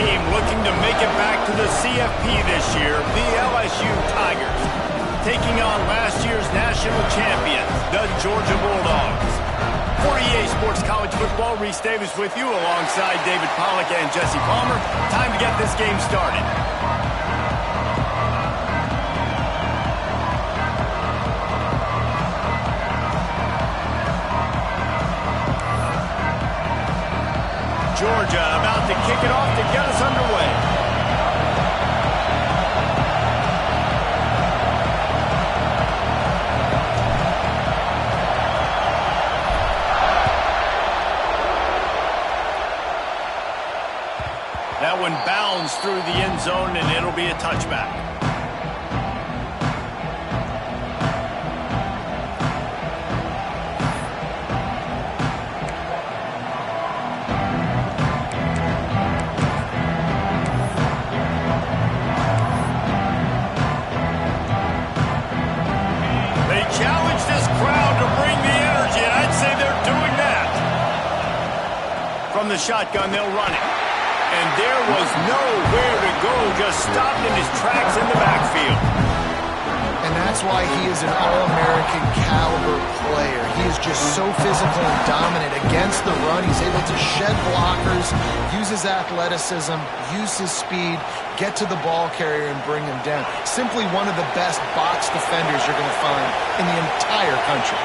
team looking to make it back to the CFP this year, the LSU Tigers, taking on last year's national champions, the Georgia Bulldogs. For EA Sports College Football, Reese Davis with you alongside David Pollack and Jesse Palmer. Time to get this game started. Georgia about to kick it off to get us underway. That one bounds through the end zone, and it'll be a touchback. From the shotgun, they'll run it. And there was nowhere to go, just stopped in his tracks in the backfield. And that's why he is an All-American caliber player. He is just so physical and dominant against the run. He's able to shed blockers, use his athleticism, use his speed, get to the ball carrier and bring him down. Simply one of the best box defenders you're going to find in the entire country.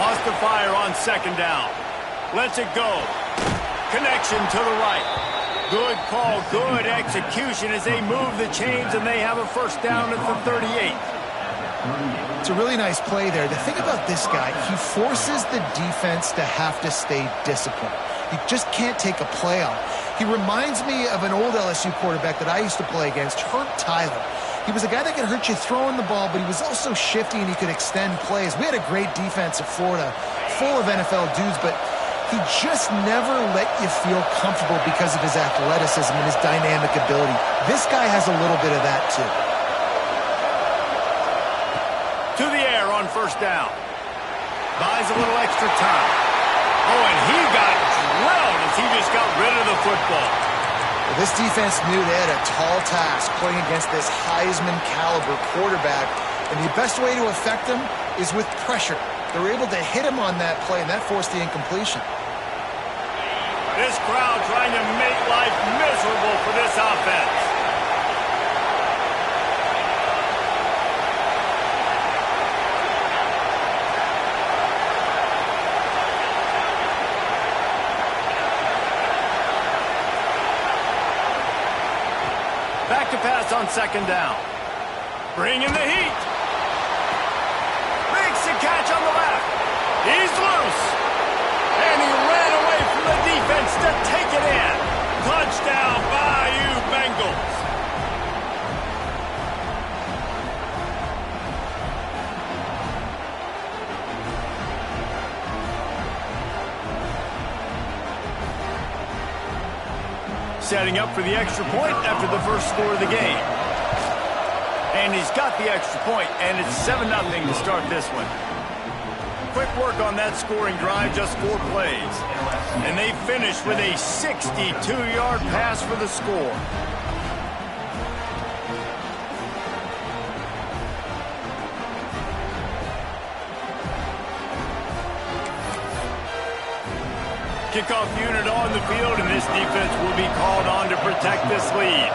Lost the fire on second down. Lets it go. Connection to the right. Good call, good execution as they move the chains, and they have a first down at the 38. It's a really nice play there. The thing about this guy, he forces the defense to have to stay disciplined. You just can't take a play off. He reminds me of an old LSU quarterback that I used to play against, Herb Tyler. He was a guy that could hurt you throwing the ball, but he was also shifty and he could extend plays. We had a great defense at Florida, full of NFL dudes, but he just never let you feel comfortable because of his athleticism and his dynamic ability. This guy has a little bit of that, too. To the air on first down. Buys a little extra time. Oh, and he got drilled as he just got rid of the football. Well, this defense knew they had a tall task playing against this Heisman-caliber quarterback, and the best way to affect him is with pressure. They were able to hit him on that play, and that forced the incompletion. This crowd trying to make life miserable for this offense. Back to pass on second down. Bring in the heat. Makes the catch on the left. He's loose. And he ran away from the defense to take it in. Touchdown, Bayou Bengals. Setting up for the extra point after the first score of the game. And he's got the extra point, and it's 7-0 to start this one. Quick work on that scoring drive, just 4 plays. And they finish with a 62-yard pass for the score. Kickoff unit on the field, and this defense will be called on to protect this lead.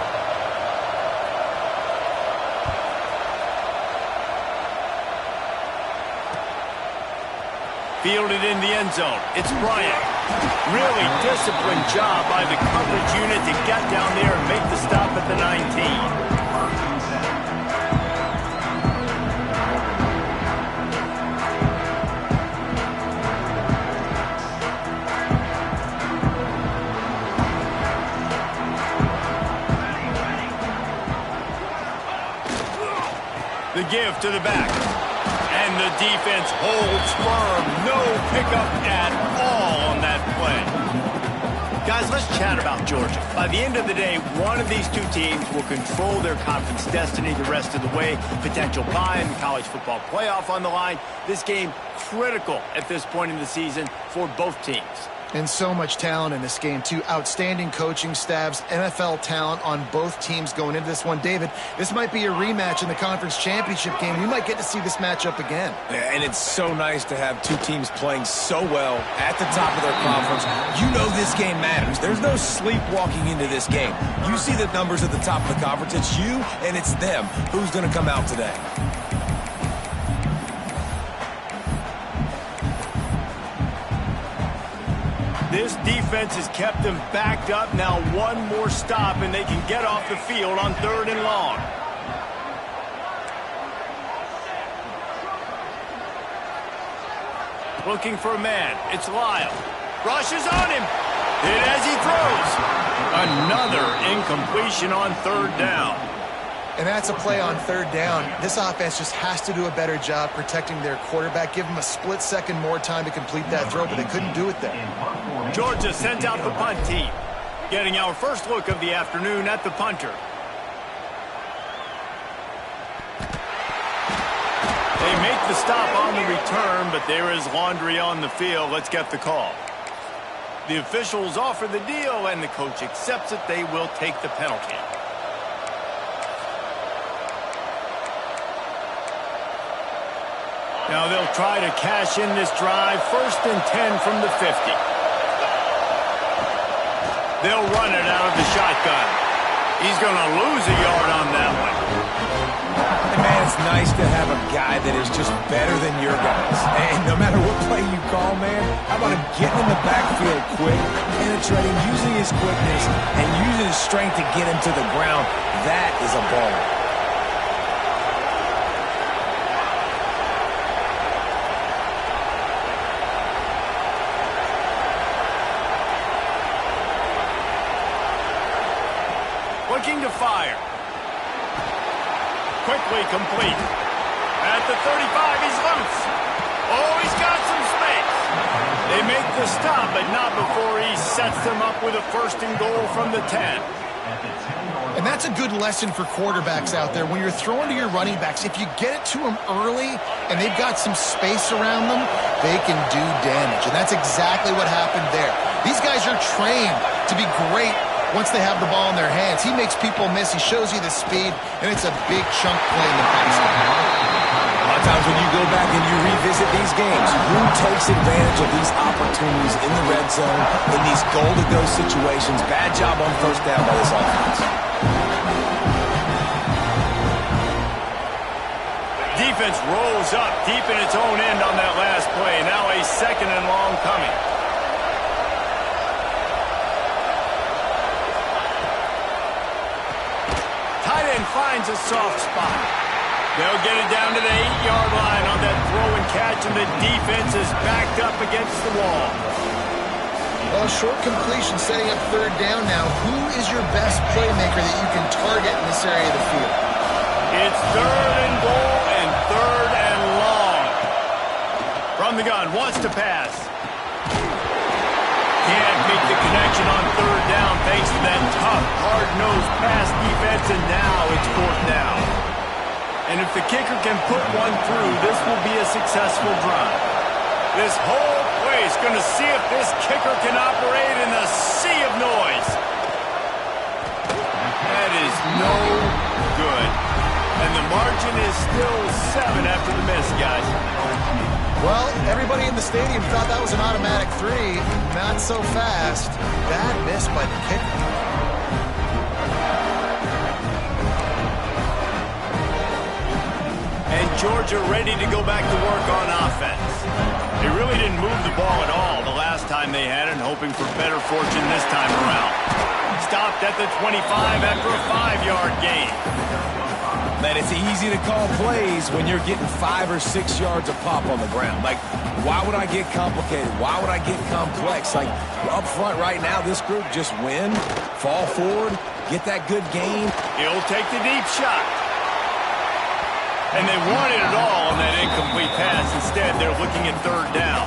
Fielded in the end zone. It's Bryant. Really disciplined job by the coverage unit to get down there and make the stop at the 19. The give to the back. And the defense holds firm. No pickup at all on that play. Guys, let's chat about Georgia. By the end of the day, one of these two teams will control their conference destiny the rest of the way. Potential bye in the college football playoff on the line. This game critical at this point in the season for both teams. And so much talent in this game, too. Outstanding coaching staffs, NFL talent on both teams going into this one. David, this might be a rematch in the conference championship game. We might get to see this matchup again. Yeah, and it's so nice to have two teams playing so well at the top of their conference. You know this game matters. There's no sleepwalking into this game. You see the numbers at the top of the conference. It's you and it's them. Who's going to come out today? This defense has kept them backed up. Now one more stop, and they can get off the field on 3rd and long. Looking for a man. It's Lyle. Rushes on him. Hit as he throws. Another incompletion on 3rd down. And that's a play on 3rd down. This offense just has to do a better job protecting their quarterback. Give them a split second more time to complete that throw, but they couldn't do it there. Georgia sends out the punt team. Getting our first look of the afternoon at the punter. They make the stop on the return, but there is laundry on the field. Let's get the call. The officials offer the deal, and the coach accepts it. They will take the penalty. Now they'll try to cash in this drive. 1st and 10 from the 50. They'll run it out of the shotgun. He's going to lose a yard on that one. And man, it's nice to have a guy that is just better than your guys. And no matter what play you call, man, how about him getting in the backfield quick, penetrating, using his quickness, and using his strength to get him to the ground. That is a ball. Looking to fire. Quickly complete. At the 35, he's loose. Oh, he's got some space. They make the stop, but not before he sets them up with a 1st and goal from the 10. And that's a good lesson for quarterbacks out there. When you're throwing to your running backs, if you get it to them early and they've got some space around them, they can do damage. And that's exactly what happened there. These guys are trained to be great once they have the ball in their hands. He makes people miss. He shows you the speed, and it's a big chunk play in the pass game. A lot of times when you go back and you revisit these games, who takes advantage of these opportunities in the red zone, in these goal-to-go situations? Bad job on 1st down by this offense. Defense rolls up deep in its own end on that last play. Now a 2nd and long coming. Finds a soft spot. They'll get it down to the 8-yard line on that throw and catch, and the defense is backed up against the wall. Well, short completion setting up 3rd down now. Who is your best playmaker that you can target in this area of the field? It's 3rd and goal and 3rd and long. From the gun, wants to pass. Can't make the connection on 3rd down thanks to that tough, hard-nosed pass defense, and now it's 4th down. And if the kicker can put one through, this will be a successful drive. This whole place going to see if this kicker can operate in a sea of noise. That is no good. And the margin is still 7 after the miss, guys. Well, everybody in the stadium thought that was an automatic 3. Not so fast. Bad miss by the kicker. And Georgia ready to go back to work on offense. They really didn't move the ball at all the last time they had it, hoping for better fortune this time around. Stopped at the 25 after a 5-yard gain. Man, it's easy to call plays when you're getting 5 or 6 yards of pop on the ground. Like, why would I get complicated? Why would I get complex? Like, up front right now, this group just win, fall forward, get that good gain. He'll take the deep shot. And they wanted it all on that incomplete pass. Instead, they're looking at third down.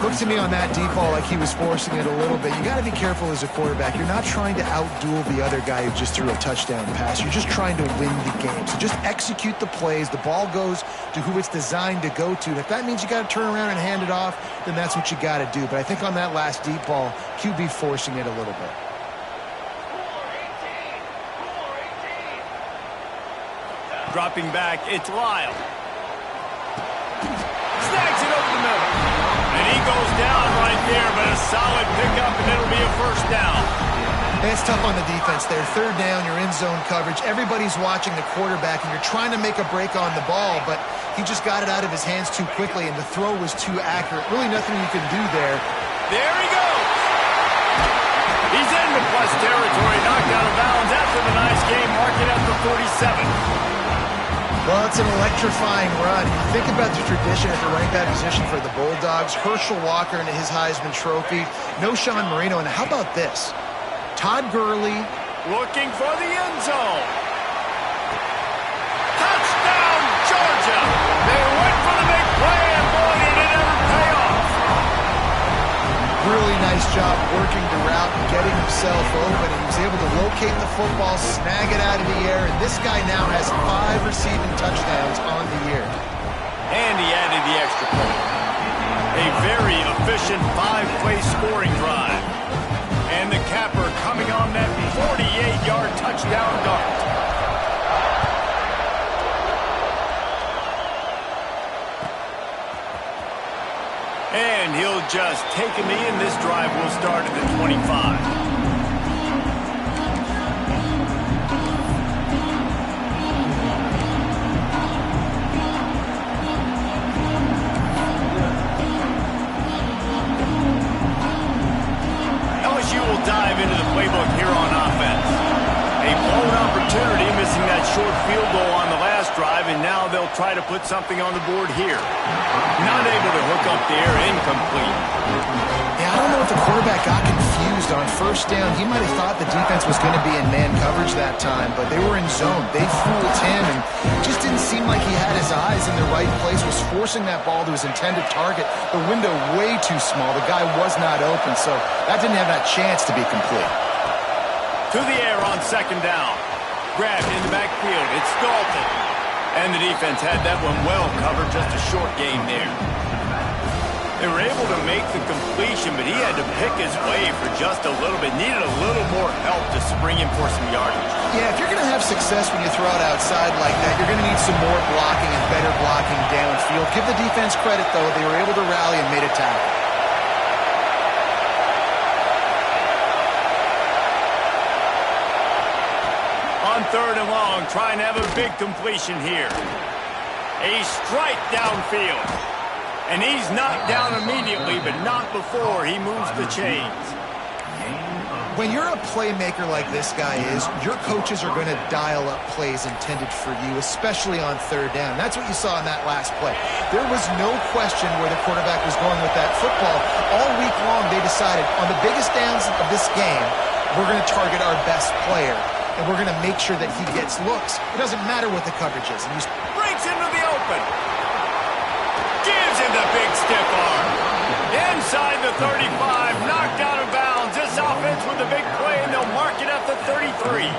Looked to me on that deep ball like he was forcing it a little bit. You got to be careful as a quarterback. You're not trying to outduel the other guy who just threw a touchdown pass. You're just trying to win the game. So just execute the plays. The ball goes to who it's designed to go to. And if that means you got to turn around and hand it off, then that's what you got to do. But I think on that last deep ball, QB forcing it a little bit. Dropping back, it's Lyle. Snags it over the middle. And he goes down right there, but a solid pickup, and it'll be a first down. And it's tough on the defense there. Third down, you're in zone coverage. Everybody's watching the quarterback, and you're trying to make a break on the ball, but he just got it out of his hands too quickly, and the throw was too accurate. Really nothing you can do there. There he goes. He's into plus territory, knocked out of bounds after the nice game, marking at the 47. Well, it's an electrifying run. You think about the tradition at the running back position for the Bulldogs. Herschel Walker into his Heisman Trophy. No Sean Marino. And how about this? Todd Gurley. Looking for the end zone. Touchdown, Georgia. They went for the big play, and boy, did it ever pay off. Really nice job working the route and getting himself open. He was able to locate the football, snag it out of the air, and this guy now has 5 receiving touchdowns on the year. And he added the extra point. A very efficient 5-play scoring drive. And the capper coming on that 48-yard touchdown dart. And he'll just take a knee, and this drive will start at the 25. LSU will dive into the playbook here on offense. A blown opportunity, missing that short field goal on the last drive, and now they'll try to put something on the board here. Not able to hook up there, incomplete. Yeah, I don't know if the quarterback got confused on first down. He might have thought the defense was going to be in man coverage that time, but they were in zone. They fooled him, and it just didn't seem like he had his eyes in the right place, was forcing that ball to his intended target. The window way too small. The guy was not open, so that didn't have that chance to be complete. To the air on second down. Grabbed in the backfield. It's Dalton. And the defense had that one well covered. Just a short game there. They were able to make the completion, but he had to pick his way for just a little bit. Needed a little more help to spring him for some yardage. Yeah, if you're going to have success when you throw it outside like that, you're going to need some more blocking and better blocking downfield. Give the defense credit, though. They were able to rally and made a tackle. On third and long, trying to have a big completion here. A strike downfield. And he's knocked down immediately, but not before he moves the chains. When you're a playmaker like this guy is, your coaches are going to dial up plays intended for you, especially on third down. That's what you saw in that last play. There was no question where the quarterback was going with that football. All week long, they decided on the biggest downs of this game, we're going to target our best player, and we're going to make sure that he gets looks. It doesn't matter what the coverage is. And you breaks into the open. Gives him the big stiff arm. Inside the 35, knocked out of bounds. This offense with a big play, and they'll mark it at the 33.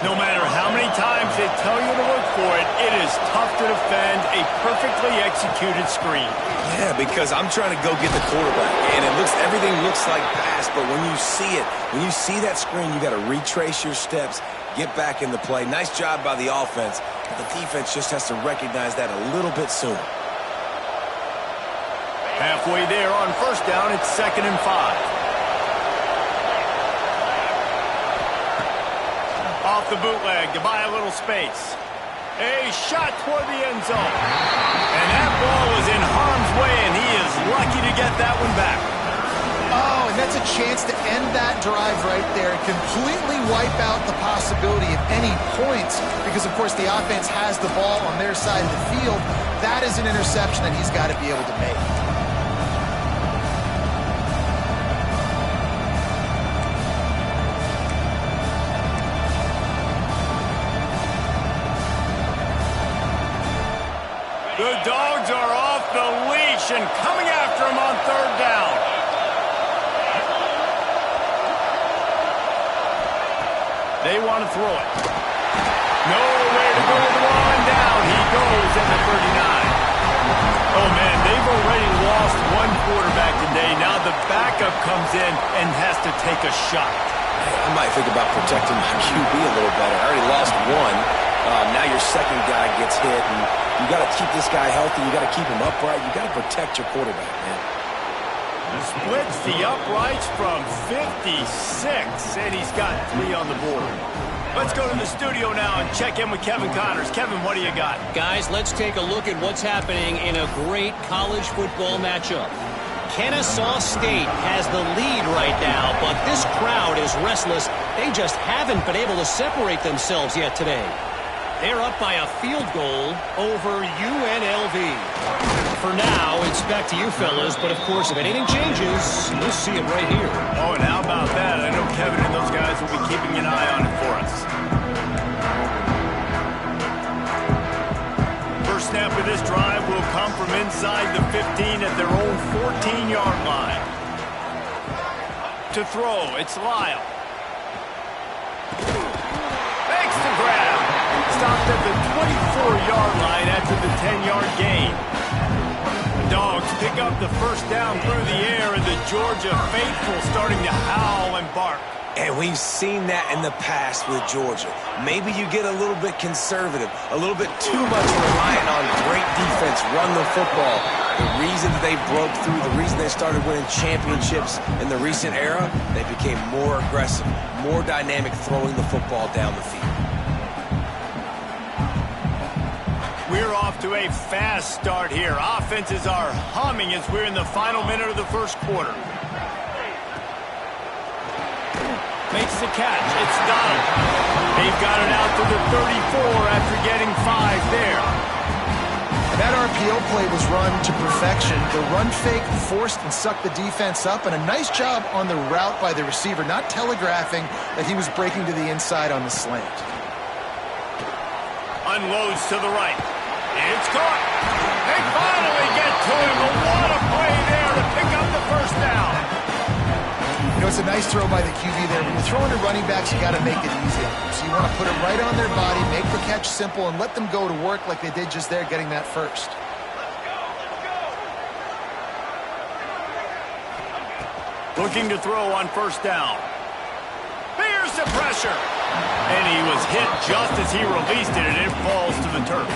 No matter how many times they tell you to look for it, it is tough to defend a perfectly executed screen. Yeah, because I'm trying to go get the quarterback, and everything looks like pass, but when you see it, when you see that screen, you got to retrace your steps, get back in the play. Nice job by the offense, but the defense just has to recognize that a little bit sooner. Halfway there on first down, it's 2nd and 5. Off the bootleg to buy a little space. A shot toward the end zone. And that ball was in harm's way, and he is lucky to get that one back. Oh, and that's a chance to end that drive right there. Completely wipe out the possibility of any points because, of course, the offense has the ball on their side of the field. That is an interception that he's got to be able to make. motion, coming after him on third down. They want to throw it. Nowhere to go with one down. He goes at the 39. Oh, man, they've already lost one quarterback today. Now the backup comes in and has to take a shot. I might think about protecting my QB a little better. I already lost one. Now your second guy gets hit, and you got to keep this guy healthy. You got to keep him upright. You got to protect your quarterback, man. Splits the uprights from 56, and he's got 3 on the board. Let's go to the studio now and check in with Kevin Connors. Kevin, what do you got? Guys, let's take a look at what's happening in a great college football matchup. Kennesaw State has the lead right now, but this crowd is restless. They just haven't been able to separate themselves yet today. They're up by a field goal over UNLV. For now, it's back to you fellas, but of course, if anything changes, we'll see it right here. Oh, and how about that? I know Kevin and those guys will be keeping an eye on it for us. First snap of this drive will come from inside the 15 at their own 14-yard line. To throw, it's Lyle. Makes the grab. Stopped at the 24-yard line after the 10-yard gain. The Dogs pick up the first down through the air, and the Georgia faithful starting to howl and bark. And we've seen that in the past with Georgia. Maybe you get a little bit conservative, a little bit too much reliant on great defense, run the football. The reason they broke through, the reason they started winning championships in the recent era, they became more aggressive, more dynamic throwing the football down the field. We're off to a fast start here. Offenses are humming as we're in the final minute of the first quarter. Makes the catch. It's Donald. They've got it out to the 34 after getting 5 there. That RPO play was run to perfection. The run fake forced and sucked the defense up, and a nice job on the route by the receiver, not telegraphing that he was breaking to the inside on the slant. Unloads to the right. It's caught. They finally get to him. But what a play there to pick up the first down. You know, it's a nice throw by the QB there. When you're throwing to running backs, you got to make it easy on them. So you want to put it right on their body, make the catch simple, and let them go to work like they did just there, getting that first. Looking to throw on first down. Bears the pressure. And he was hit just as he released it, and it falls to the turf.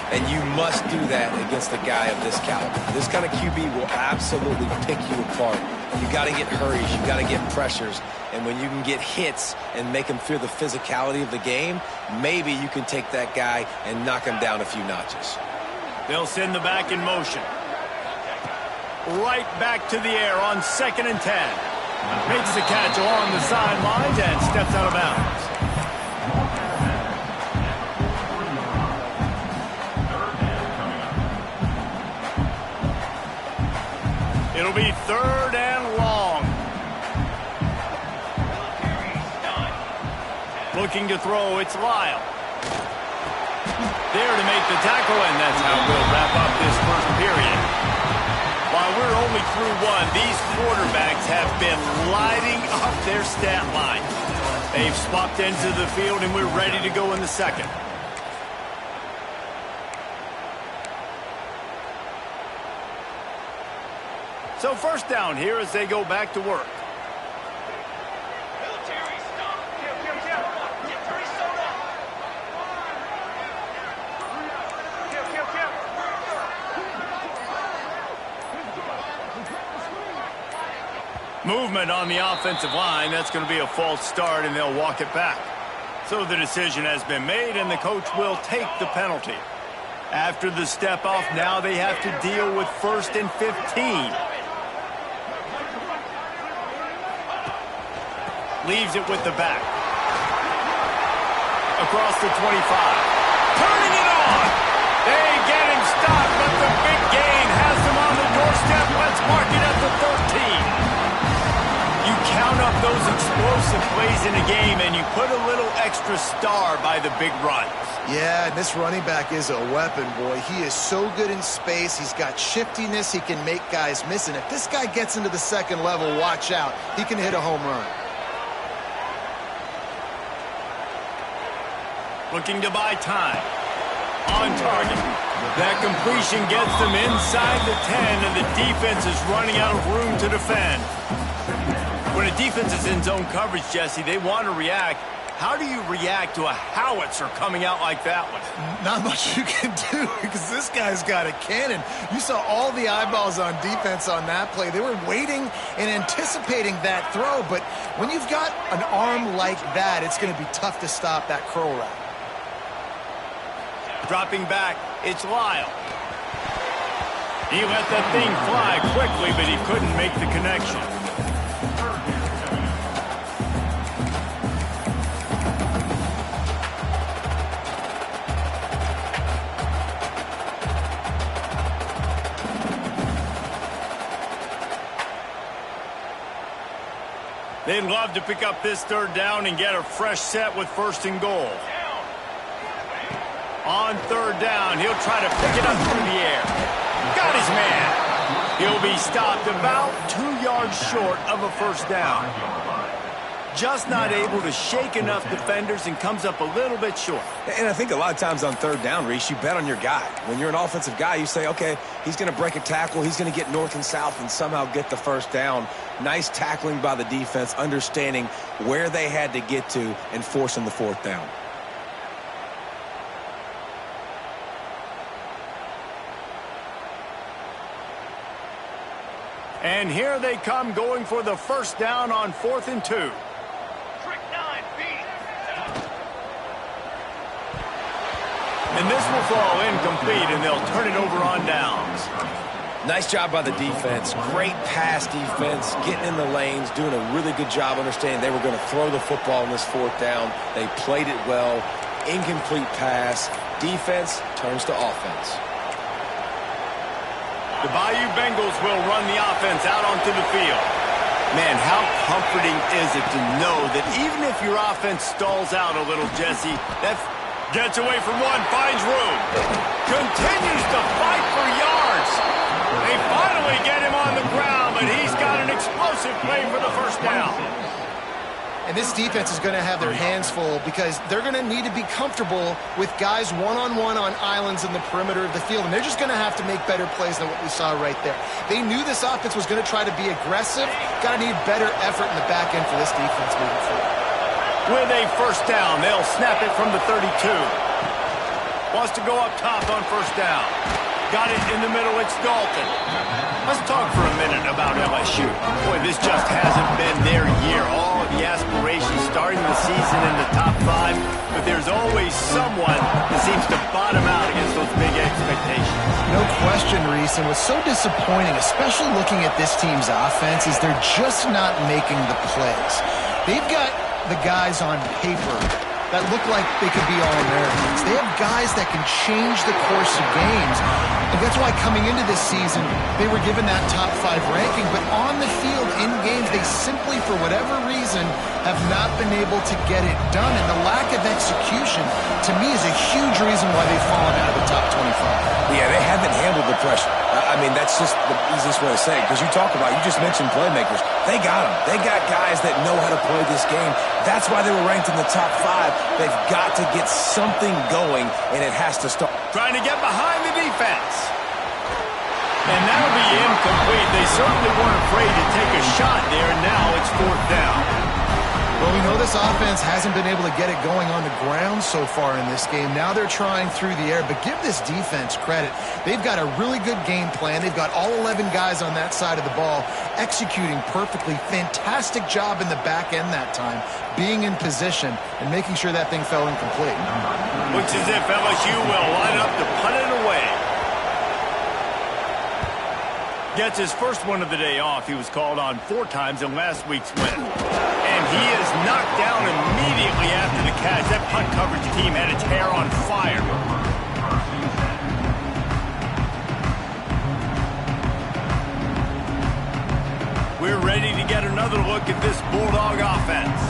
And you must do that against a guy of this caliber. This kind of QB will absolutely pick you apart. You got to get hurries, you got to get pressures, and when you can get hits and make him feel the physicality of the game, maybe you can take that guy and knock him down a few notches. They'll send the back in motion. Right back to the air on 2nd and 10. Makes the catch along the sidelines and steps out of bounds. It'll be 3rd and long. Looking to throw, it's Lyle. There to make the tackle, and that's how we'll wrap up this first period. While we're only through one, these quarterbacks have been lighting up their stat line. They've swapped ends of the field, and we're ready to go in the second. So first down here as they go back to work. Movement on the offensive line. That's going to be a false start, and they'll walk it back. So the decision has been made, and the coach will take the penalty. After the step off, now they have to deal with 1st and 15. Leaves it with the back. Across the 25. Turning it on. They get him stopped, but the big gain has him on the doorstep. Let's mark it at the 13. You count up those explosive plays in a game, and you put a little extra star by the big runs. Yeah, and this running back is a weapon, boy. He is so good in space. He's got shiftiness. He can make guys miss. And if this guy gets into the second level, watch out. He can hit a home run. Looking to buy time. On target. That completion gets them inside the 10, and the defense is running out of room to defend. When a defense is in zone coverage, Jesse, they want to react. How do you react to a howitzer coming out like that one? Not much you can do because this guy's got a cannon. You saw all the eyeballs on defense on that play. They were waiting and anticipating that throw, but when you've got an arm like that, it's going to be tough to stop that curl route. Dropping back, it's Lyle. He let that thing fly quickly, but he couldn't make the connection. They'd love to pick up this third down and get a fresh set with 1st and goal. On 3rd down, he'll try to pick it up through the air. Got his man. He'll be stopped about 2 yards short of a 1st down. Just not able to shake enough defenders and comes up a little bit short. And I think a lot of times on 3rd down, Reese, you bet on your guy. When you're an offensive guy, you say, okay, he's going to break a tackle, he's going to get north and south and somehow get the 1st down. Nice tackling by the defense, understanding where they had to get to and forcing the 4th down. And here they come going for the 1st down on 4th and 2. And this will fall incomplete, and they'll turn it over on downs. Nice job by the defense. Great pass defense, getting in the lanes, doing a really good job understanding they were going to throw the football in this 4th down. They played it well. Incomplete pass. Defense turns to offense. The Bayou Bengals will run the offense out onto the field. Man, how comforting is it to know that even if your offense stalls out a little, Jesse, that gets away from one, finds room, continues to fight for yards. They finally get him on the ground, but he's got an explosive play for the 1st down. And this defense is going to have their hands full because they're going to need to be comfortable with guys one-on-one on islands in the perimeter of the field. And they're just going to have to make better plays than what we saw right there. They knew this offense was going to try to be aggressive. Got to need better effort in the back end for this defense moving forward. With a 1st down, they'll snap it from the 32. Wants to go up top on 1st down. Got it in the middle, it's Dalton. Let's talk for a minute about LSU. Boy, this just hasn't been their year. All of the aspirations starting the season in the top 5, but there's always someone that seems to bottom out against those big expectations. No question, Reese, and what's so disappointing, especially looking at this team's offense, is they're just not making the plays. They've got the guys on paper that look like they could be All-Americans. They have guys that can change the course of games. And that's why coming into this season, they were given that top 5 ranking. But on the field, in games, they simply, for whatever reason, have not been able to get it done. And the lack of execution, to me, is a huge reason why they've fallen out of the top 25. Yeah, they haven't handled the pressure. I mean, that's just the easiest way to say it. Because you just mentioned playmakers. They got them. They got guys that know how to play this game. That's why they were ranked in the top 5. They've got to get something going, and it has to start. Trying to get behind the defense. And that'll be incomplete. They certainly weren't afraid to take a shot there, and now it's 4th down. Well, we know this offense hasn't been able to get it going on the ground so far in this game. Now they're trying through the air, but give this defense credit. They've got a really good game plan. They've got all 11 guys on that side of the ball executing perfectly. Fantastic job in the back end that time, being in position and making sure that thing fell incomplete. Looks as if LSU will line up to punt it away. Gets his first one of the day off. He was called on 4 times in last week's win. And he is knocked down immediately after the catch. That punt coverage team had its hair on fire. We're ready to get another look at this Bulldog offense.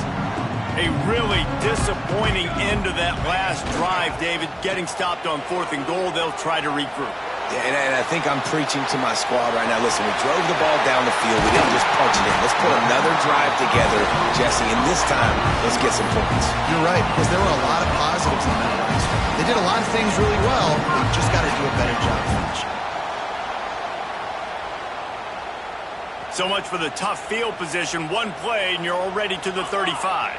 A really disappointing end to that last drive, David. Getting stopped on 4th and goal, they'll try to regroup. Yeah, and I think I'm preaching to my squad right now. Listen, we drove the ball down the field. We didn't just punch it in. Let's put another drive together, Jesse, and this time, let's get some points. You're right, because there were a lot of positives in that last one. They did a lot of things really well. They just got to do a better job finishing. So much for the tough field position. One play, and you're already to the 35.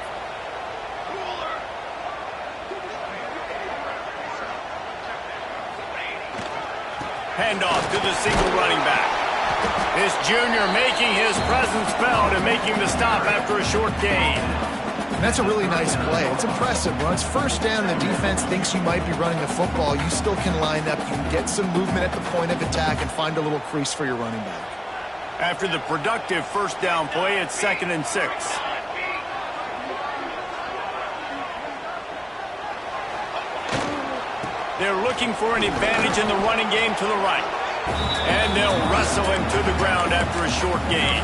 Handoff to the single running back. This junior making his presence felt and making the stop after a short gain. And that's a really nice play. It's impressive. When it's first down, the defense thinks you might be running the football. You still can line up. You can get some movement at the point of attack and find a little crease for your running back. After the productive first down play, it's 2nd and 6. They're looking for an advantage in the running game to the right. And they'll wrestle him to the ground after a short gain.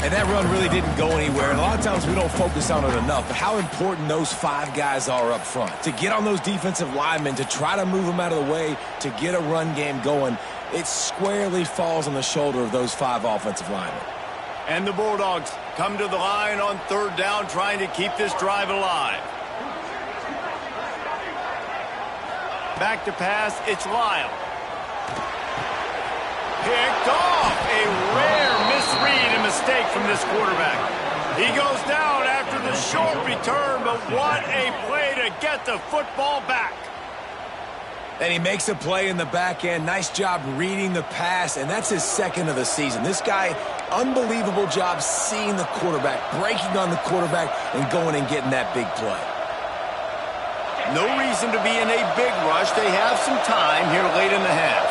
And that run really didn't go anywhere. And a lot of times we don't focus on it enough. But how important those 5 guys are up front. To get on those defensive linemen, to try to move them out of the way, to get a run game going, it squarely falls on the shoulder of those 5 offensive linemen. And the Bulldogs come to the line on 3rd down, trying to keep this drive alive. Back to pass, it's Lyle. Picked off. A rare misread and mistake from this quarterback. He goes down after the short return, but what a play to get the football back. And he makes a play in the back end. Nice job reading the pass, and that's his 2nd of the season. This guy, unbelievable job seeing the quarterback, breaking on the quarterback, and going and getting that big play. No reason to be in a big rush. They have some time here late in the half.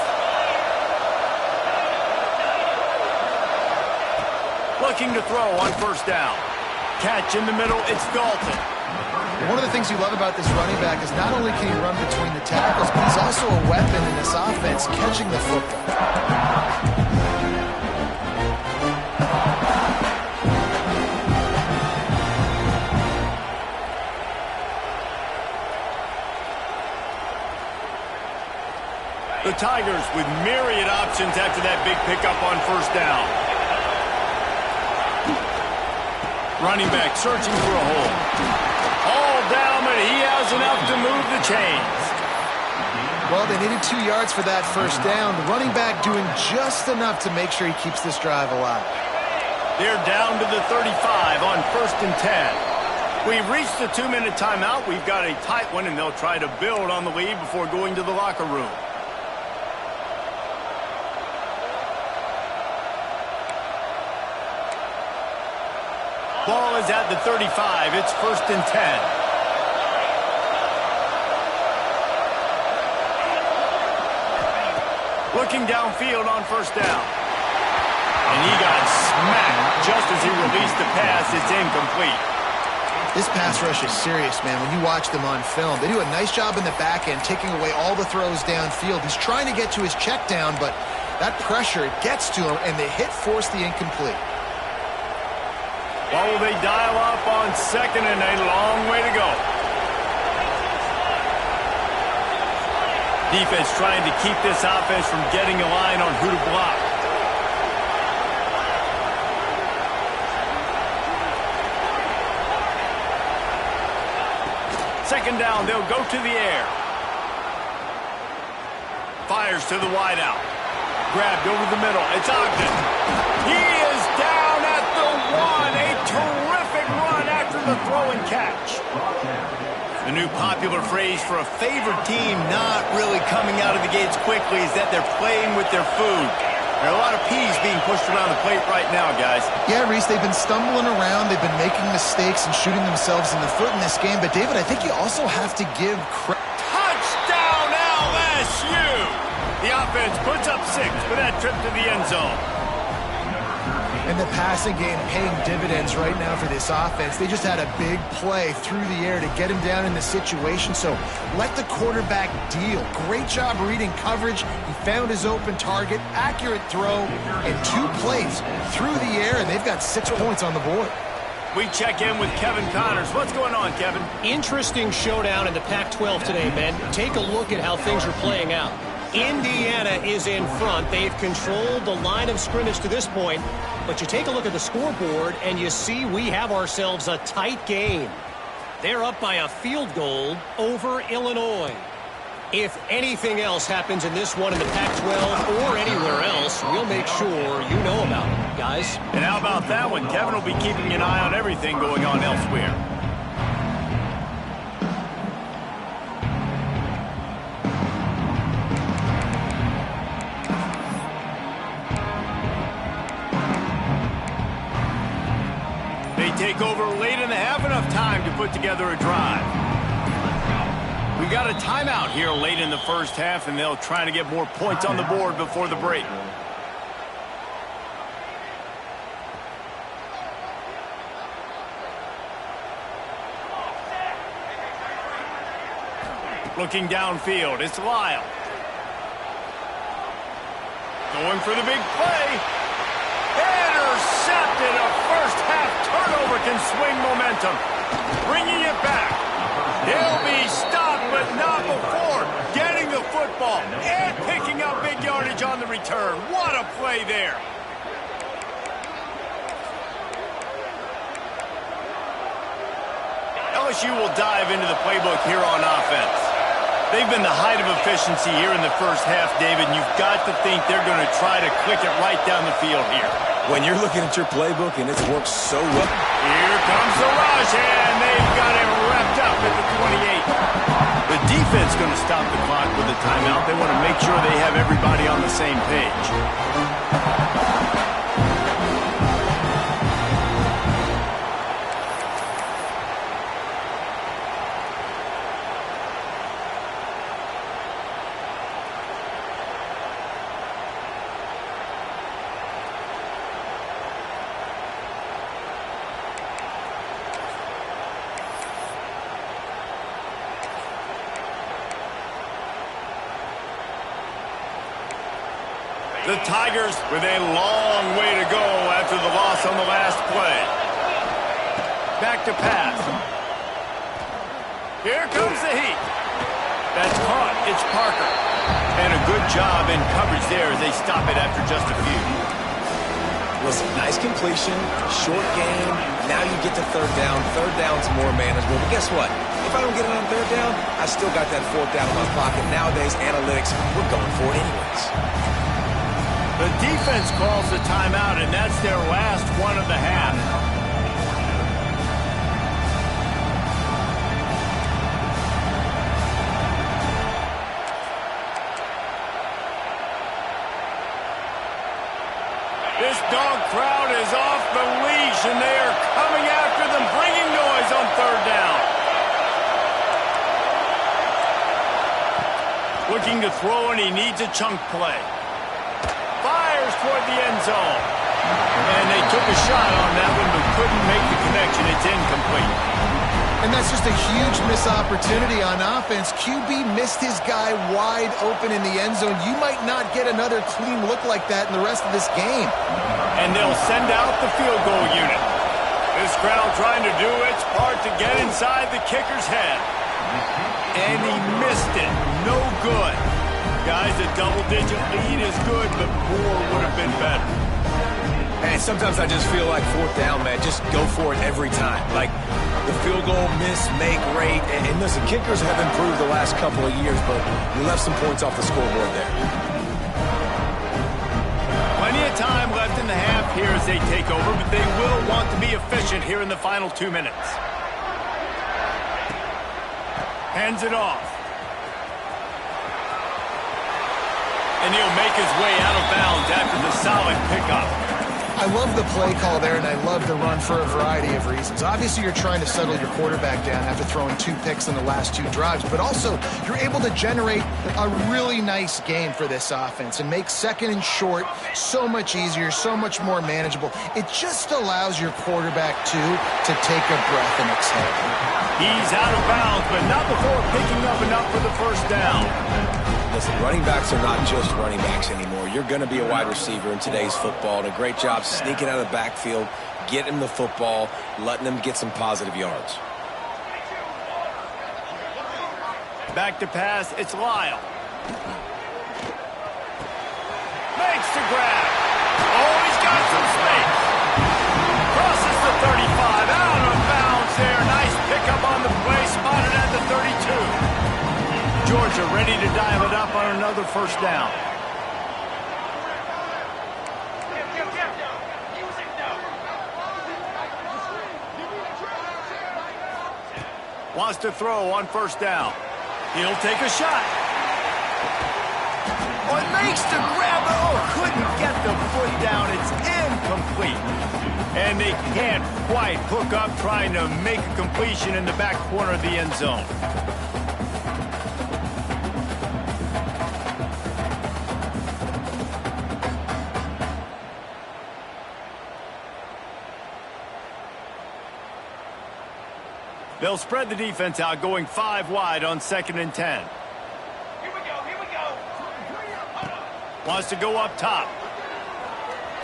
Looking to throw on 1st down. Catch in the middle, it's Dalton. One of the things you love about this running back is not only can he run between the tackles, but he's also a weapon in this offense, catching the football. The Tigers with myriad options after that big pickup on 1st down. Running back searching for a hole. All down, but he has enough to move the chains. Well, they needed 2 yards for that 1st down. The running back doing just enough to make sure he keeps this drive alive. They're down to the 35 on 1st and 10. We've reached the 2-minute timeout. We've got a tight one, and they'll try to build on the lead before going to the locker room. Ball is at the 35. It's 1st and 10. Looking downfield on 1st down. And he got smacked just as he released the pass. It's incomplete. This pass rush is serious, man. When you watch them on film, they do a nice job in the back end, taking away all the throws downfield. He's trying to get to his check down, but that pressure gets to him, and the hit forced the incomplete. What will they dial up on 2nd and a long way to go? Defense trying to keep this offense from getting a line on who to block. Second down, they'll go to the air. Fires to the wideout. Grabbed over the middle. It's Ogden. He is down at the 1. A terrific run after the throw and catch. The new popular phrase for a favored team not really coming out of the gates quickly is that they're playing with their food. There are a lot of peas being pushed around the plate right now, guys. Yeah, Reese, they've been stumbling around. They've been making mistakes and shooting themselves in the foot in this game. But, David, I think you also have to give credit. Touchdown, LSU! The offense puts up 6 for that trip to the end zone. And the passing game paying dividends right now for this offense. They just had a big play through the air to get him down in the situation. So let the quarterback deal. Great job reading coverage. He found his open target, accurate throw, and 2 plays through the air, and they've got 6 points on the board. We check in with Kevin Connors. What's going on, Kevin? Interesting showdown in the Pac-12 today, Ben. Take a look at how things are playing out. Indiana is in front. They've controlled the line of scrimmage to this point. But you take a look at the scoreboard, and you see we have ourselves a tight game. They're up by a field goal over Illinois. If anything else happens in this one in the Pac-12 or anywhere else, we'll make sure you know about it, guys. And how about that one? Kevin will be keeping an eye on everything going on elsewhere. They take over late in the half, enough time to put together a drive. We got a timeout here late in the first half, and they'll try to get more points on the board before the break. Looking downfield, it's Lyle. Going for the big play. Intercepted. A first half turnover can swing momentum. Bringing it back. They'll be stopped, but not before getting the football and picking up big yardage on the return. What a play there. LSU will dive into the playbook here on offense. They've been the height of efficiency here in the first half, David, and you've got to think they're going to try to click it right down the field here. When you're looking at your playbook and it's worked so well. Here comes the rush, and they've got him wrapped up at the 28. The defense going to stop the clock with a timeout. They want to make sure they have everybody on the same page. The Tigers with a long way to go after the loss on the last play. Back to pass. Here comes the heat. That's caught. It's Parker. And a good job in coverage there as they stop it after just a few. Listen, nice completion, short game. Now you get to third down. Third down's more manageable. But guess what? If I don't get it on third down, I still got that fourth down in my pocket. Nowadays, analytics, we're going for it anyways. The defense calls the timeout, and that's their last one of the half. This dog crowd is off the leash, and they are coming after them, bringing noise on third down. Looking to throw, and he needs a chunk play. Fires toward the end zone. And they took a shot on that one, but couldn't make the connection. It's incomplete. And that's just a huge missed opportunity on offense. QB missed his guy wide open in the end zone. You might not get another clean look like that in the rest of this game. And they'll send out the field goal unit. This crowd trying to do its part to get inside the kicker's head. And he missed it. No good. Guys, a double-digit lead is good, but more would have been better. And sometimes I just feel like fourth down, man. Just go for it every time. Like the field goal, miss, make, rate. And listen, kickers have improved the last couple of years, but we left some points off the scoreboard there. Plenty of time left in the half here as they take over, but they will want to be efficient here in the final 2 minutes. Hands it off. And he'll make his way out of bounds after the solid pickup. I love the play call there, and I love the run for a variety of reasons. Obviously, you're trying to settle your quarterback down after throwing 2 picks in the last 2 drives, but also you're able to generate a really nice game for this offense and make second and short so much easier, so much more manageable. It just allows your quarterback, too, to take a breath and exhale. He's out of bounds, but not before picking up enough for the first down. Listen, running backs are not just running backs anymore. You're going to be a wide receiver in today's football, and a great job sneaking out of the backfield, getting him the football, letting him get some positive yards. Back to pass, it's Lyle. Makes the grab. Oh, he's got some space. Crosses the 35, out of bounds there. Nice pickup on the play, spotted at the 32. Georgia ready to dial it up on another first down. Wants to throw on first down. He'll take a shot. Oh, makes the grab. Oh, couldn't get the foot down. It's incomplete. And they can't quite hook up trying to make a completion in the back corner of the end zone. They'll spread the defense out, going 5 wide on 2nd and 10. Here we go. Wants to go up top.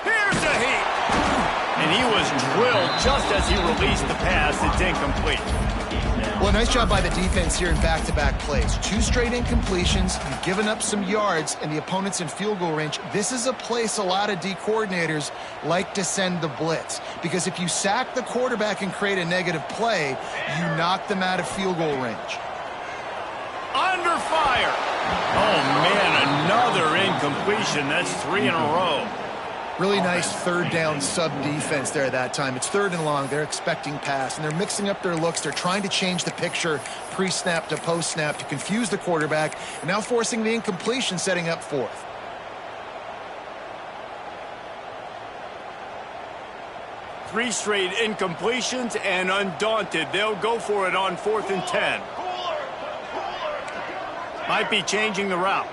Here's a heat. And he was drilled just as he released the pass. It's incomplete. Well, nice job by the defense here in back-to-back plays. 2 straight incompletions. You've given up some yards, and the opponent's in field goal range. This is a place a lot of D coordinators like to send the blitz, because if you sack the quarterback and create a negative play, you knock them out of field goal range. Under fire. Oh, man, another incompletion. That's 3 in a row. Really nice third down sub-defense there that time. It's 3rd and long. They're expecting pass, and they're mixing up their looks. They're trying to change the picture pre-snap to post-snap to confuse the quarterback, and now forcing the incompletion, setting up 4th. Three straight incompletions, and undaunted, they'll go for it on 4th and 10. Might be changing the route.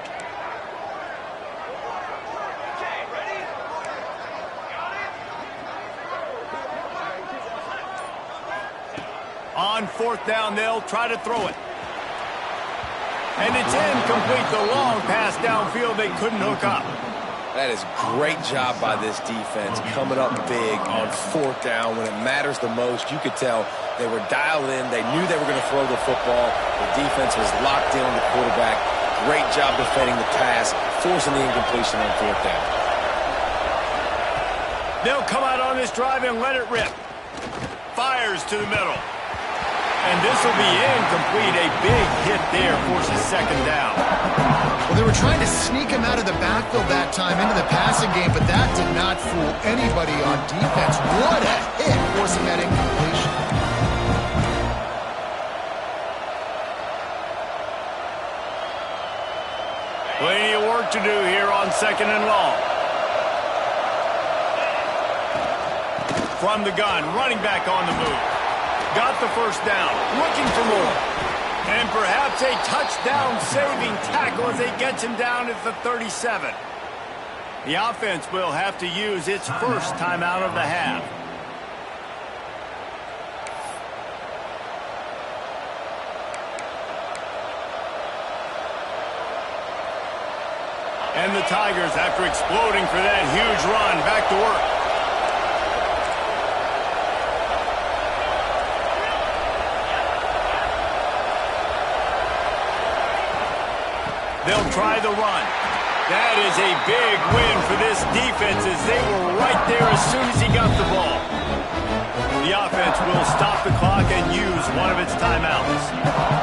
On 4th down, they'll try to throw it. And it's incomplete. The long pass downfield, they couldn't hook up. That is great job by this defense, coming up big on 4th down when it matters the most. You could tell they were dialed in. They knew they were going to throw the football. The defense was locked in on the quarterback. Great job defending the pass, forcing the incompletion on 4th down. They'll come out on this drive and let it rip. Fires to the middle. And this will be incomplete. A big hit there forces 2nd down. Well, they were trying to sneak him out of the backfield that time into the passing game, but that did not fool anybody on defense. What a hit, forcing that incompletion. Plenty of work to do here on 2nd and long. From the gun, running back on the move. Got the first down, looking for more. And perhaps a touchdown-saving tackle as they get him down at the 37. The offense will have to use its first timeout of the half. And the Tigers, after exploding for that huge run, back to work. They'll try the run. That is a big win for this defense as they were right there as soon as he got the ball. The offense will stop the clock and use one of its timeouts.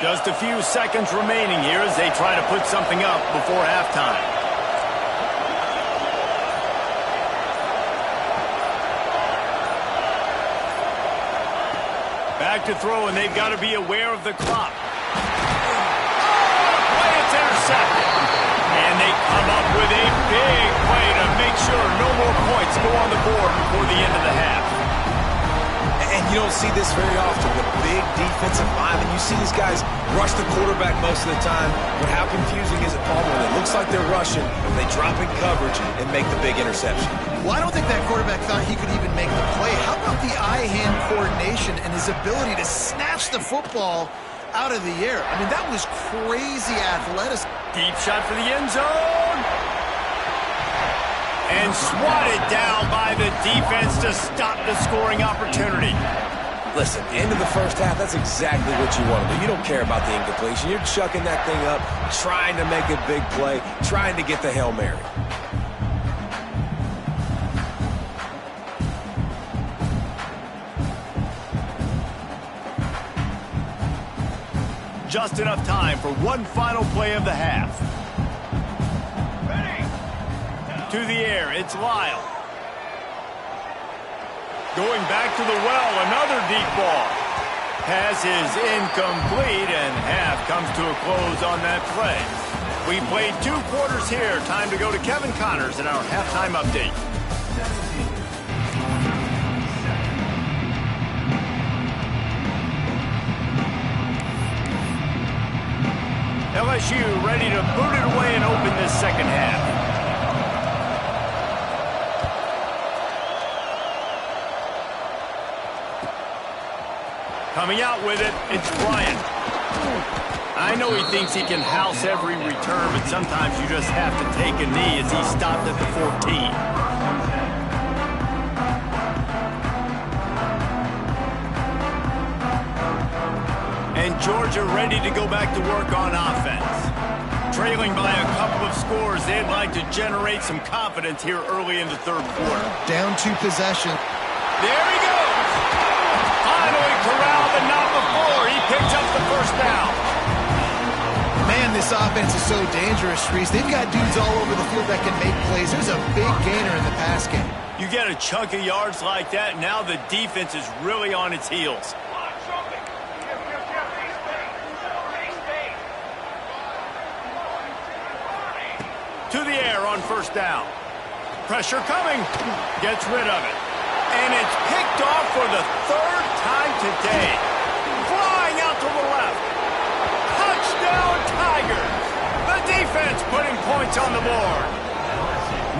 Just a few seconds remaining here as they try to put something up before halftime. Back to throw, and they've got to be aware of the clock. Play, it's intercepted. And they come up with a big play to make sure no more points go on the board before the end of the half. And You don't see this very often. The big defensive linemen, you see these guys rush the quarterback most of the time, but how confusing is it, Paul, when it looks like they're rushing, they drop in coverage and make the big interception? Well, I don't think that quarterback thought he could even make the play. How about the eye-hand coordination and his ability to snatch the football out of the air? I mean, that was crazy athleticism. Deep shot for the end zone. And swatted down by the defense to stop the scoring opportunity. Listen, end of the first half, that's exactly what you want to do. You don't care about the incompletion. You're chucking that thing up, trying to make a big play, trying to get the Hail Mary. Just enough time for one final play of the half. To the air, it's Lyle. Going back to the well, another deep ball. Pass is incomplete, and half comes to a close on that play. We played 2 quarters here. Time to go to Kevin Connors in our halftime update. LSU ready to boot it away and open this second half. Coming out with it, it's Bryant. I know he thinks he can house every return, but sometimes you just have to take a knee as he stopped at the 14. And Georgia ready to go back to work on offense. Trailing by a couple of scores, they'd like to generate some confidence here early in the third quarter. Down 2 possessions. There he goes! Finally corralled, but not before. He picks up the first down. Man, this offense is so dangerous, Reese. They've got dudes all over the field that can make plays. There's a big gainer in the pass game. You get a chunk of yards like that, now the defense is really on its heels. To the air on first down. Pressure coming. Gets rid of it. And it's picked off for the 3rd time today. Flying out to the left. Touchdown Tigers. The defense putting points on the board.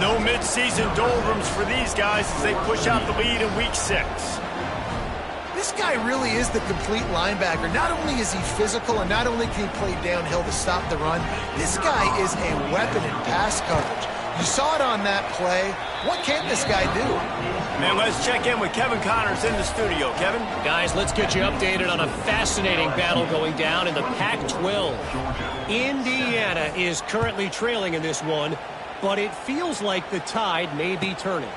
No midseason doldrums for these guys as they push out the lead in week 6. This guy really is the complete linebacker. Not only is he physical and not only can he play downhill to stop the run, this guy is a weapon in pass coverage. You saw it on that play. What can this guy do? Man, let's check in with Kevin Connors in the studio. Kevin? Guys, let's get you updated on a fascinating battle going down in the Pac-12. Indiana is currently trailing in this one, but it feels like the tide may be turning.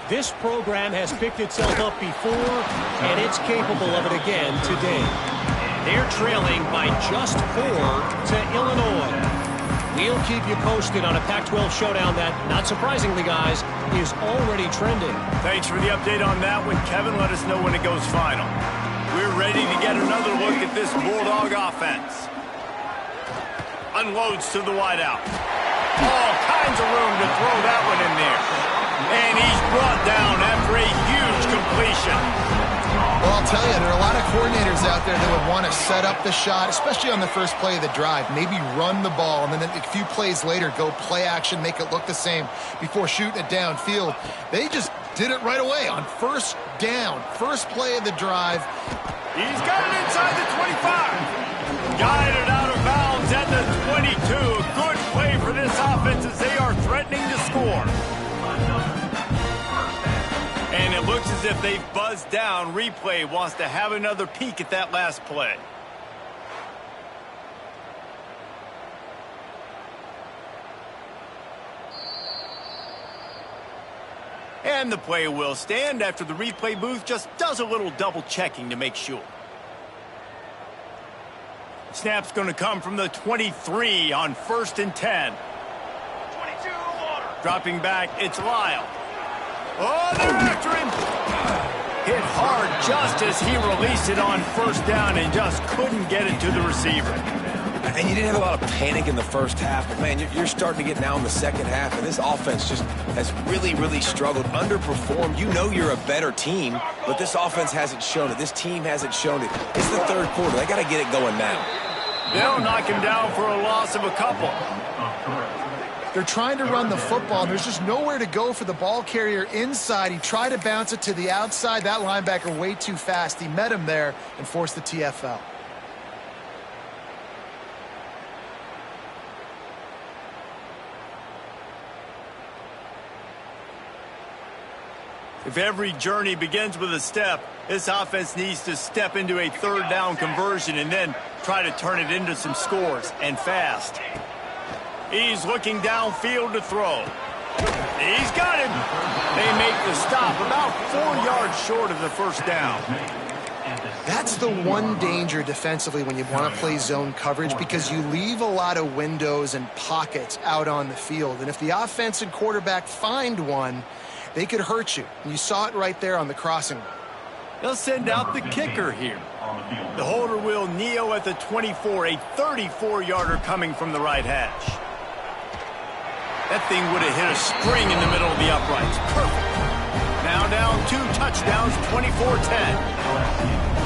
This program has picked itself up before, and it's capable of it again today. They're trailing by just 4 to Illinois. We'll keep you posted on a Pac-12 showdown that, not surprisingly, guys, is already trending. Thanks for the update on that one, Kevin. Let us know when it goes final. We're ready to get another look at this Bulldog offense. Unloads to the wideout. All kinds of room to throw that one in there. And he's brought down after a huge completion. Well, I'll tell you, there are a lot of coordinators out there that would want to set up the shot, especially on the first play of the drive. Maybe run the ball, and then a few plays later, go play action, make it look the same before shooting it downfield. They just did it right away on first down. First play of the drive. He's got it inside the 25. Got it out of bounds at the 22. A good play for this offense as they are threatening to score. And it looks as if they've buzzed down. Replay wants to have another peek at that last play. And the play will stand after the replay booth just does a little double checking to make sure. Snap's going to come from the 23 on 1st and 10. 22 water. Dropping back, it's Lyle. Oh, they're after him. Hit hard just as he released it on first down and just couldn't get it to the receiver. And you didn't have a lot of panic in the first half, but, man, you're starting to get now in the second half, and this offense just has really, really struggled, underperformed. You know you're a better team, but this offense hasn't shown it. This team hasn't shown it. It's the third quarter. They got to get it going now. They'll knock him down for a loss of a couple. They're trying to run the football, and there's just nowhere to go for the ball carrier inside. He tried to bounce it to the outside. That linebacker way too fast. He met him there and forced the TFL. If every journey begins with a step, this offense needs to step into a third down conversion and then try to turn it into some scores, and fast. He's looking downfield to throw. He's got him. They make the stop about 4 yards short of the first down. That's the one danger defensively when you want to play zone coverage, because you leave a lot of windows and pockets out on the field. And if the offense and quarterback find one, they could hurt you. And you saw it right there on the crossing. They'll send out the kicker here. The holder will kneel at the 24, a 34-yarder coming from the right hash. That thing would have hit a spring in the middle of the uprights. Perfect. Now down 2 touchdowns, 24-10.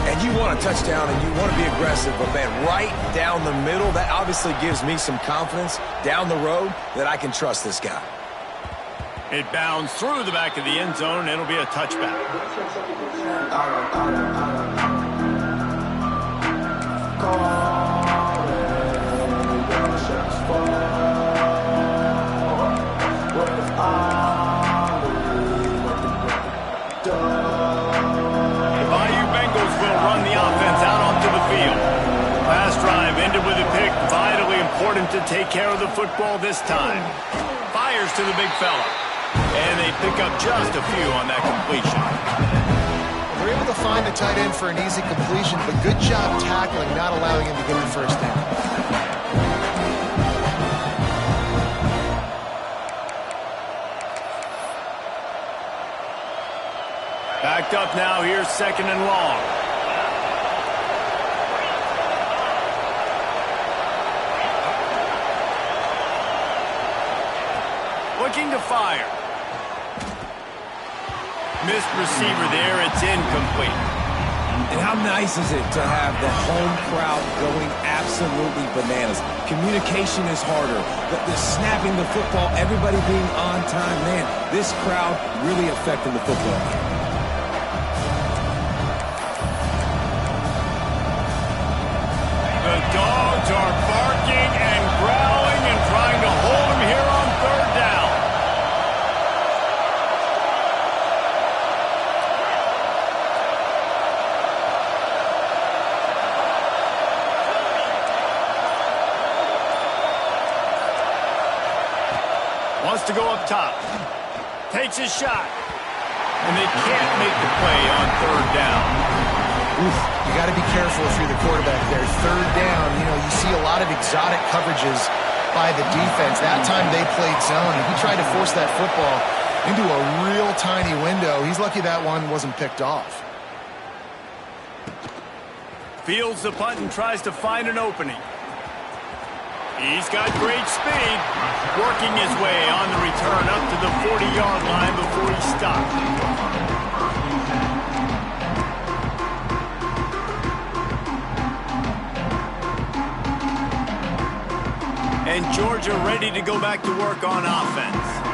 And you want a touchdown and you want to be aggressive, but, man, right down the middle, that obviously gives me some confidence down the road that I can trust this guy. It bounds through the back of the end zone, and it'll be a touchback. Important to take care of the football this time. Fires to the big fella. And they pick up just a few on that completion. They're able to find the tight end for an easy completion, but good job tackling, not allowing him to get the first down. Backed up now, here's 2nd and long. Looking to fire. Missed receiver there. It's incomplete. And how nice is it to have the home crowd going absolutely bananas? Communication is harder. The snapping the football, everybody being on time. Man, this crowd really affecting the football. The dogs are barking and growling and trying to hold him here on 3rd down. Wants to go up top. Takes his shot. And they can't make the play on 3rd down. Oof, you got to be careful if you're the quarterback there. 3rd down, you see a lot of exotic coverages by the defense. That time they played zone, and he tried to force that football into a real tiny window. He's lucky that one wasn't picked off. Fields the punt and tries to find an opening. He's got great speed, working his way on the return up to the 40-yard line before he stopped. And Georgia ready to go back to work on offense.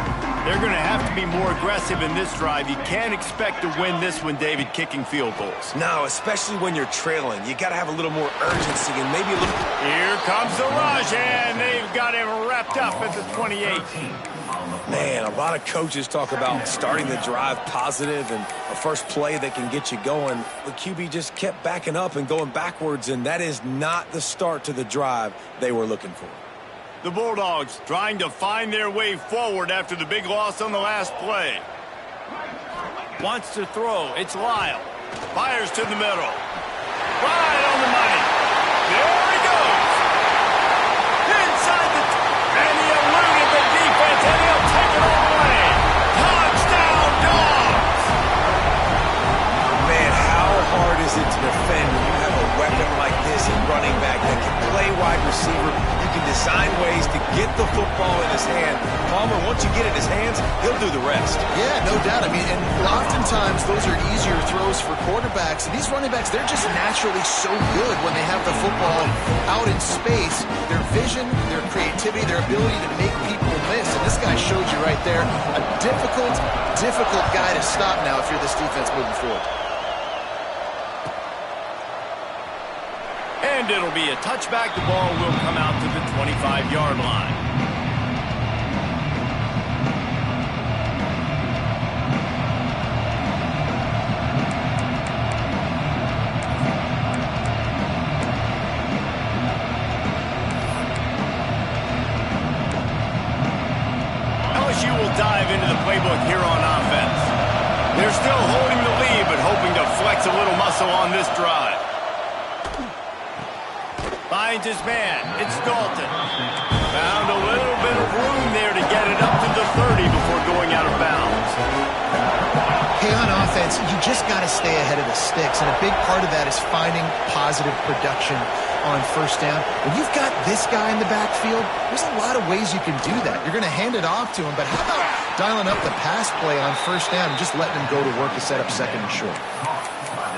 They're going to have to be more aggressive in this drive. You can't expect to win this one, David, kicking field goals. No, especially when you're trailing. You got to have a little more urgency and maybe a little... Here comes the rush, and they've got him wrapped up at the 28. Man, a lot of coaches talk about starting the drive positive and a first play that can get you going. The QB just kept backing up and going backwards, and that is not the start to the drive they were looking for. The Bulldogs trying to find their way forward after the big loss on the last play. Wants to throw. It's Lyle. Fires to the middle. Right on the money. There he goes. Inside the... And he eluded the defense, and he'll take it all away. Touchdown, Dogs! Man, how hard is it to defend when you have a weapon like this in running back that can play wide receiver, once you get it in his hands, he'll do the rest. Yeah, no doubt. I mean, and oftentimes those are easier throws for quarterbacks. And these running backs, they're just naturally so good when they have the football out in space. Their vision, their creativity, their ability to make people miss. And this guy showed you right there a difficult guy to stop now if you're this defense moving forward. And it'll be a touchback. The ball will come out to the 25-yard line. LSU will dive into the playbook here on offense. They're still holding the lead, but hoping to flex a little muscle on this drive. Finds his man. It's Dalton. Found a little bit of room there to get it up to the 30 before going out of bounds. Hey, on offense, you just got to stay ahead of the sticks, and a big part of that is finding positive production on first down. When you've got this guy in the backfield, there's a lot of ways you can do that. You're going to hand it off to him, but how about dialing up the pass play on first down and just letting him go to work to set up second and short?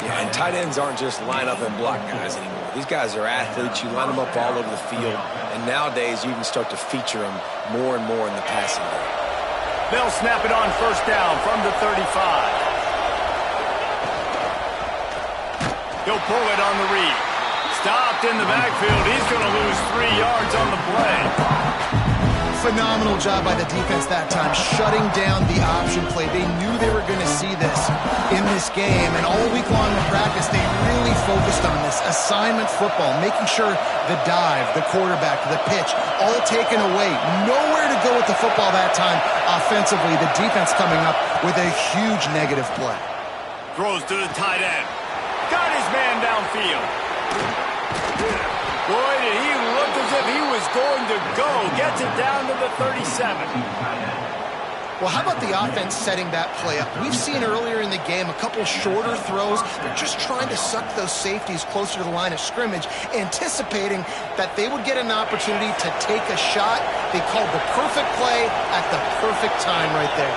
Yeah, and tight ends aren't just line up and block guys anymore. These guys are athletes. You line them up all over the field, and nowadays you even start to feature them more and more in the passing game. They'll snap it on first down from the 35. He'll pull it on the read. Stopped in the backfield. He's going to lose 3 yards on the play. Phenomenal job by the defense that time, shutting down the option play. They knew they were going to see this in this game, and all week long in practice, they really focused on this assignment football, making sure the dive, the quarterback, the pitch, all taken away. Nowhere to go with the football that time offensively. The defense coming up with a huge negative play. Throws to the tight end. Got his man downfield. Boy, did he look as if he was going to go. Gets it down to the 37. Well, how about the offense setting that play up? We've seen earlier in the game a couple shorter throws. They're just trying to suck those safeties closer to the line of scrimmage, anticipating that they would get an opportunity to take a shot. They called the perfect play at the perfect time right there.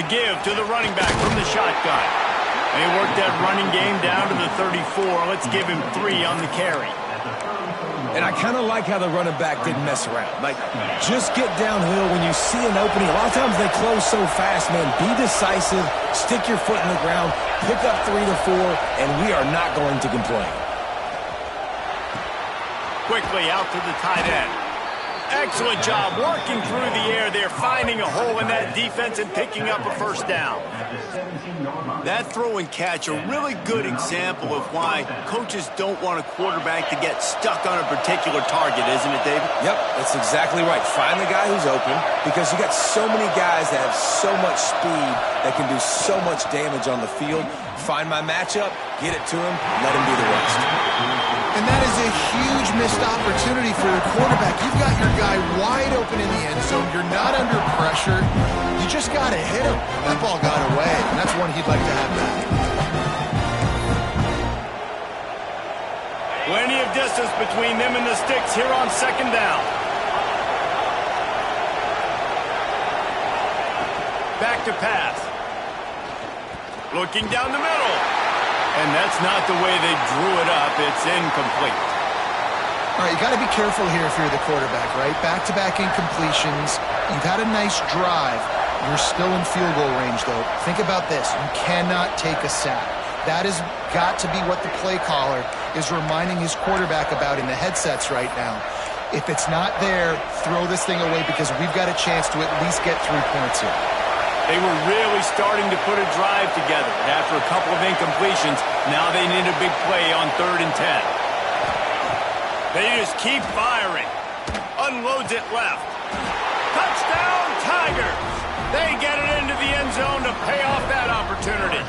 The give to the running back from the shotgun. They worked that running game down to the 34. Let's give him 3 on the carry. And I kind of like how the running back didn't mess around. Like, just get downhill when you see an opening. A lot of times they close so fast, man. Be decisive, stick your foot in the ground, pick up 3 to 4, and we are not going to complain. Quickly out to the tight end. Excellent job working through the air there, finding a hole in that defense and picking up a first down. That throw and catch, a really good example of why coaches don't want a quarterback to get stuck on a particular target, isn't it, David? Yep, that's exactly right. Find the guy who's open, because you got so many guys that have so much speed that can do so much damage on the field. Find my matchup, get it to him, let him do the rest. And that is a huge missed opportunity for the quarterback. You've got your guy wide open in the end zone. You're not under pressure. You just got to hit him. That ball got away, and that's one he'd like to have back. Plenty of distance between them and the sticks here on second down. Back to pass. Looking down the middle. And that's not the way they drew it up. It's incomplete. All right, you got to be careful here if you're the quarterback, right? Back-to-back incompletions. You've had a nice drive. You're still in field goal range, though. Think about this. You cannot take a sack. That has got to be what the play caller is reminding his quarterback about in the headsets right now. If it's not there, throw this thing away, because we've got a chance to at least get 3 points here. They were really starting to put a drive together. After a couple of incompletions, now they need a big play on 3rd and 10. They just keep firing. Unloads it left. Touchdown, Tigers! They get it into the end zone to pay off that opportunity.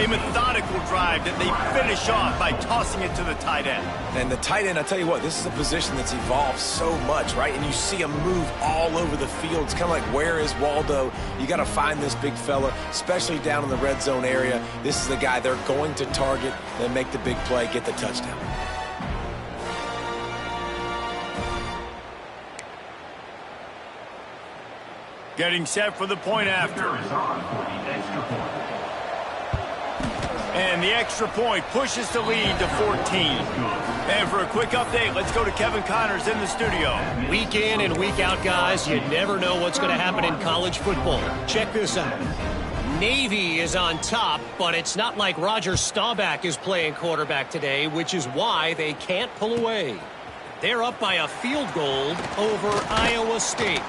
A methodical drive that they finish off by tossing it to the tight end. And the tight end, I tell you what, this is a position that's evolved so much, right? And you see him move all over the field. It's kind of like, where is Waldo? You got to find this big fella, especially down in the red zone area. This is the guy they're going to target, then make the big play, get the touchdown. Getting set for the point after. And the extra point pushes the lead to 14. And for a quick update, let's go to Kevin Connors in the studio. Week in and week out, guys, you never know what's going to happen in college football. Check this out. Navy is on top, but it's not like Roger Staubach is playing quarterback today, which is why they can't pull away. They're up by a field goal over Iowa State.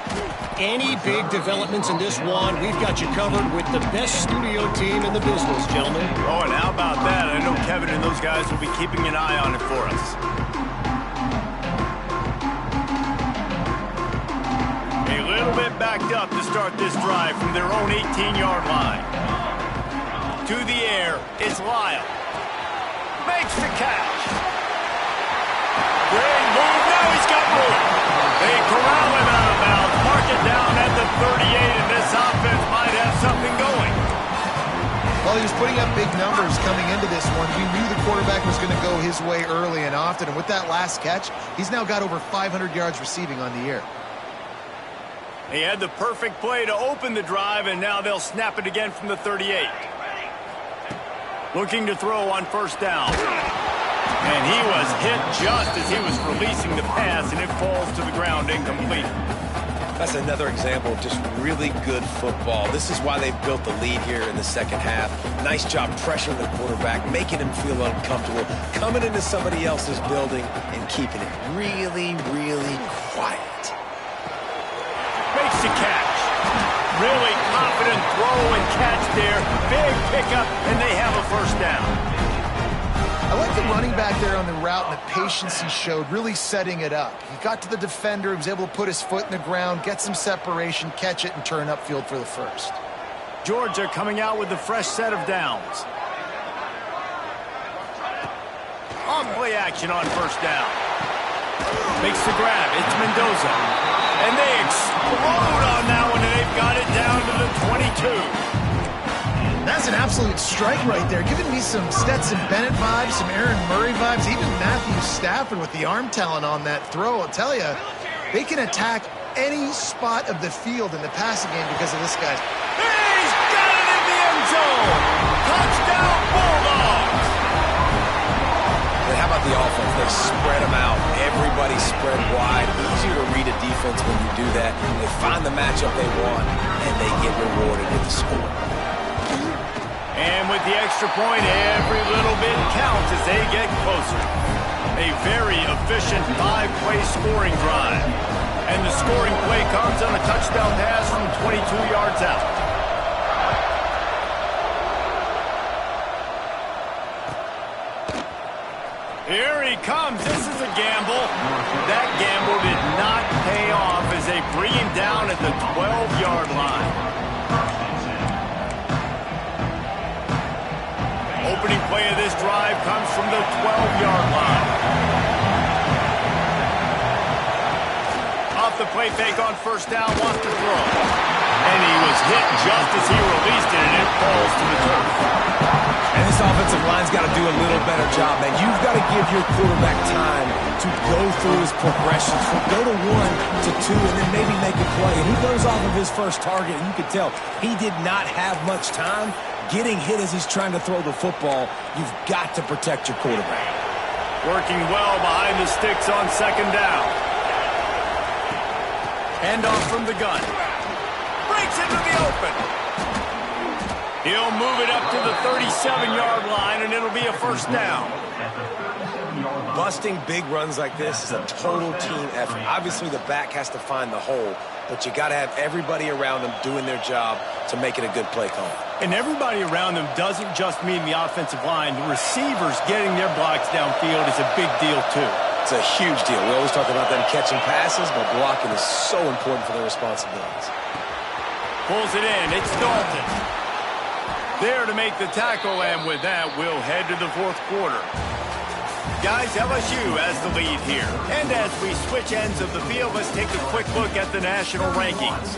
Any big developments in this one, we've got you covered with the best studio team in the business, gentlemen. Oh, and how about that? I know Kevin and those guys will be keeping an eye on it for us. A little bit backed up to start this drive from their own 18-yard line. To the air, it's Lyle. Makes the catch. Great move. Now he's got room. They corral him out of bounds. Mark it down at the 38, and this offense might have something going. Well, he was putting up big numbers coming into this one. We knew the quarterback was going to go his way early and often, and with that last catch, he's now got over 500 yards receiving on the year. He had the perfect play to open the drive, and now they'll snap it again from the 38. Looking to throw on first down. And he was hit just as he was releasing the pass, and it falls to the ground incomplete. That's another example of just really good football. This is why they've built the lead here in the second half. Nice job pressuring the quarterback, making him feel uncomfortable, coming into somebody else's building and keeping it really, really quiet. Makes the catch. Really confident throw and catch there. Big pickup, and they have a first down. I like the running back there on the route and the patience he showed, really setting it up. He got to the defender, he was able to put his foot in the ground, get some separation, catch it, and turn upfield for the first. Georgia coming out with a fresh set of downs. On play action on first down. Makes the grab. It's Mendoza. And they explode on that one, and they've got it down to the 22. That's an absolute strike right there, giving me some Stetson Bennett vibes, some Aaron Murray vibes, even Matthew Stafford with the arm talent on that throw. I'll tell you, they can attack any spot of the field in the passing game because of this guy. He's got it in the end zone! Touchdown Bulldogs! And how about the offense? They spread them out. Everybody spread wide. Easier to read a defense when you do that. They find the matchup they want, and they get rewarded with the score. And with the extra point, every little bit counts as they get closer. A very efficient 5-play scoring drive. And the scoring play comes on a touchdown pass from 22 yards out. Here he comes. This is a gamble. That gamble did not pay off as they bring him down at the 12-yard line. Opening play of this drive comes from the 12-yard line. Off the play fake on first down, wants to throw. And he was hit just as he released it, and it falls to the turf. And this offensive line's got to do a little better job, man. You've got to give your quarterback time to go through his progressions, from go to 1 to 2, and then maybe make a play. And he goes off of his first target, and you can tell he did not have much time. Getting hit as he's trying to throw the football, you've got to protect your quarterback. Working well behind the sticks on second down. Handoff from the gun. Breaks into the open. He'll move it up to the 37-yard line, and it'll be a first down. Busting big runs like this is a total team effort. Obviously, the back has to find the hole, but you got to have everybody around them doing their job to make it a good play call. And everybody around them doesn't just mean the offensive line. The receivers getting their blocks downfield is a big deal, too. It's a huge deal. We always talk about them catching passes, but blocking is so important for their responsibilities. Pulls it in. It's Dalton. There to make the tackle, and with that, we'll head to the fourth quarter. Guys, LSU has the lead here. And as we switch ends of the field, let's take a quick look at the national rankings.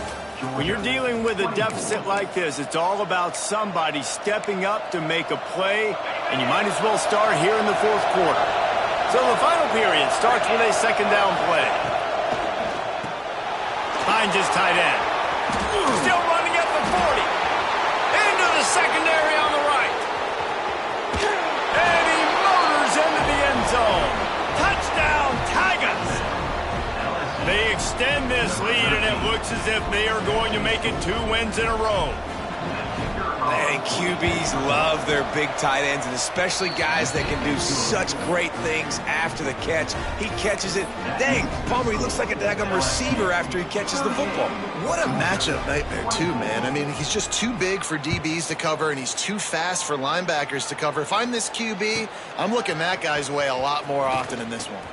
When you're dealing with a deficit like this, it's all about somebody stepping up to make a play, and you might as well start here in the fourth quarter. So the final period starts with a second down play. Finds his tight end. Still running at the 40. Into the secondary on the right. And he motors into the end zone. Touchdown, Tigers. They extend this lead, and it looks as if they are going to make it 2 wins in a row. And QBs love their big tight ends, and especially guys that can do such great things after the catch. He catches it. Dang, Palmer, he looks like a daggum receiver after he catches the football. What a matchup nightmare, too, man. I mean, he's just too big for DBs to cover, and he's too fast for linebackers to cover. If I'm this QB, I'm looking that guy's way a lot more often in this one.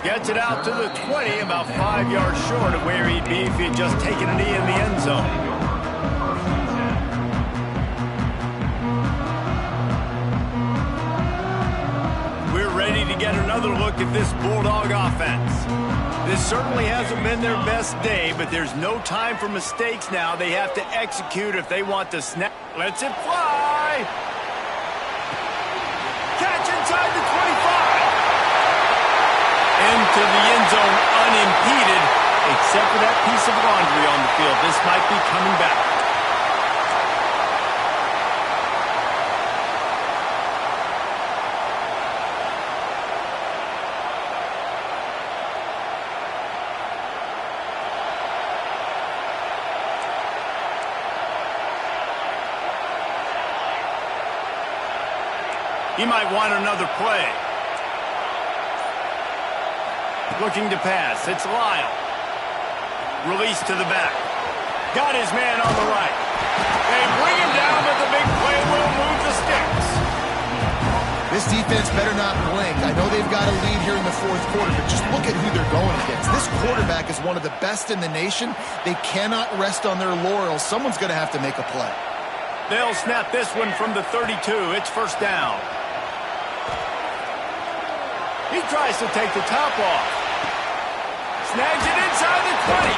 Gets it out to the 20, about 5 yards short of where he'd be if he had just taken a knee in the end zone. Ready to get another look at this Bulldog offense. This certainly hasn't been their best day, but there's no time for mistakes now. They have to execute if they want to snap. Lets it fly. Catch inside the 25. Into the end zone unimpeded, except for that piece of laundry on the field. This might be coming back. He might want another play. Looking to pass. It's Lyle. Release to the back. Got his man on the right. They bring him down, but the big play will move the sticks. This defense better not blink. I know they've got a lead here in the fourth quarter, but just look at who they're going against. This quarterback is one of the best in the nation. They cannot rest on their laurels. Someone's going to have to make a play. They'll snap this one from the 32. It's first down. He tries to take the top off. Snags it inside the 20.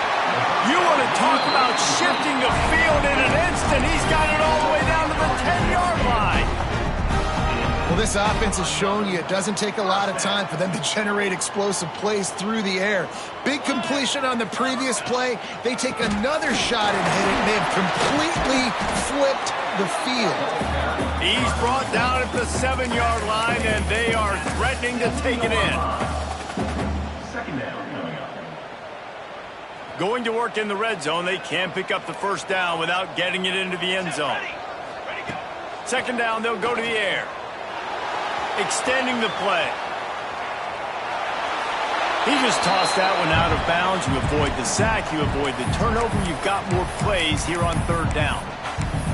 You want to talk about shifting the field in an instant. He's got it all the way down to the 10-yard line. Well, this offense has shown you it doesn't take a lot of time for them to generate explosive plays through the air. Big completion on the previous play. They take another shot and hit it. They have completely flipped the field. He's brought down at the 7-yard line, and they are threatening to take it in. Second down coming up. Going to work in the red zone. They can't pick up the first down without getting it into the end zone. Second down, they'll go to the air. Extending the play. He just tossed that one out of bounds. You avoid the sack. You avoid the turnover. You've got more plays here on third down.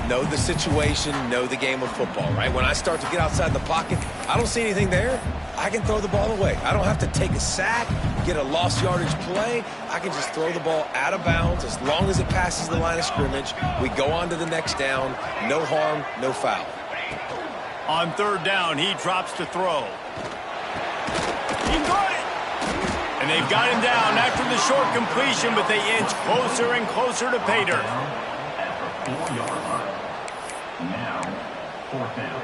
Know the situation, know the game of football, right? When I start to get outside the pocket, I don't see anything there. I can throw the ball away. I don't have to take a sack, get a lost yardage play. I can just throw the ball out of bounds as long as it passes the line of scrimmage. We go on to the next down. No harm, no foul. On third down, he drops to throw. He caught it! And they've got him down after the short completion, but they inch closer and closer to pay dirt. At the 4-yard line. Now, fourth down.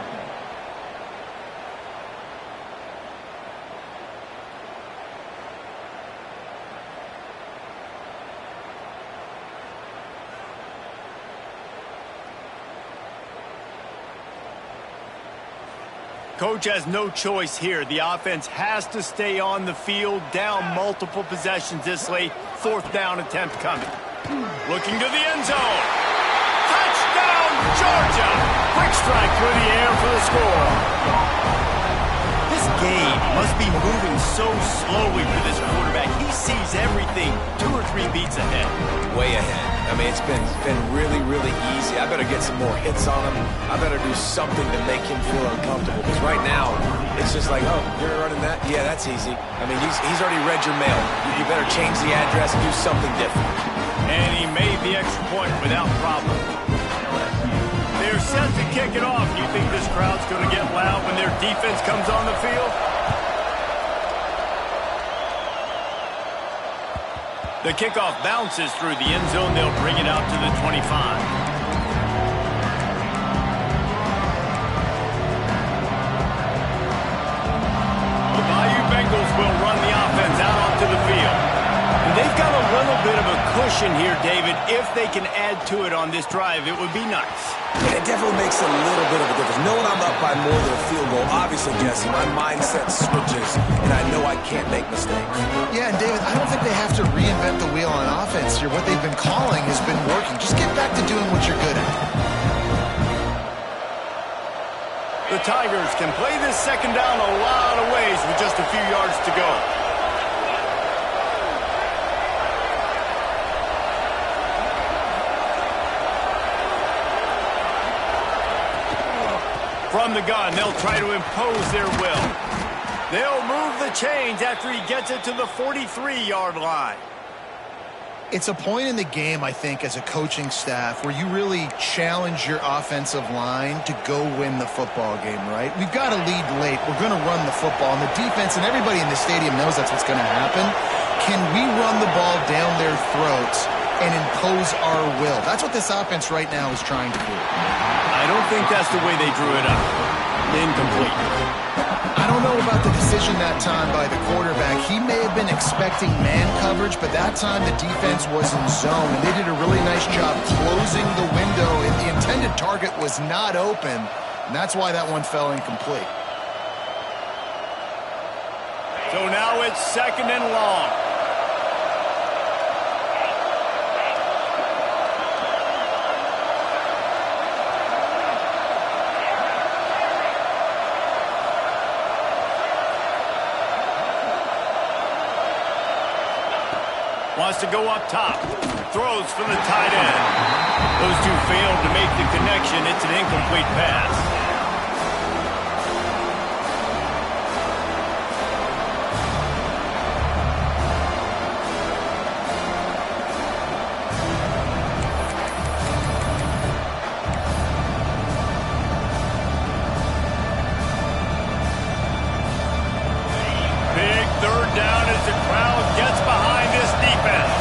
Coach has no choice here. The offense has to stay on the field, down multiple possessions this late. Fourth down attempt coming. Looking to the end zone. Touchdown, Georgia! Quick strike through the air for the score. This game must be moving so slowly for this quarterback. He sees everything 2 or 3 beats ahead. Way ahead. I mean, it's been really, really easy. I better get some more hits on him. I better do something to make him feel uncomfortable. Because right now, it's just like, oh, you're running that? Yeah, that's easy. I mean, he's already read your mail. You better change the address and do something different. And he made the extra point without problem. They're set to kick it off. Do you think this crowd's going to get loud when their defense comes on the field? The kickoff bounces through the end zone. They'll bring it out to the 25. The Bayou Bengals will run the offense out onto the field. And they've got a little bit of a pushing here, David. If they can add to it on this drive, it would be nice. It definitely makes a little bit of a difference. Knowing I'm up by more than a field goal, obviously, Jesse, my mindset switches, and I know I can't make mistakes. Yeah, and David, I don't think they have to reinvent the wheel on offense here. What they've been calling has been working. Just get back to doing what you're good at. The Tigers can play this second down a lot of ways with just a few yards to go. From the gun, they'll try to impose their will. They'll move the chains after he gets it to the 43-yard line. It's a point in the game, I think, as a coaching staff where you really challenge your offensive line to go win the football game, right? We've got to lead late. We're going to run the football. And the defense and everybody in the stadium knows that's what's going to happen. Can we run the ball down their throats and impose our will? That's what this offense right now is trying to do. I don't think that's the way they drew it up. Incomplete. I don't know about the decision that time by the quarterback. He may have been expecting man coverage, but that time the defense was in zone, and they did a really nice job closing the window. And the intended target was not open, and that's why that one fell incomplete. So now it's second and long. Wants to go up top. Throws for the tight end. Those two failed to make the connection. It's an incomplete pass. Big third down as the crowd gets behind this defense.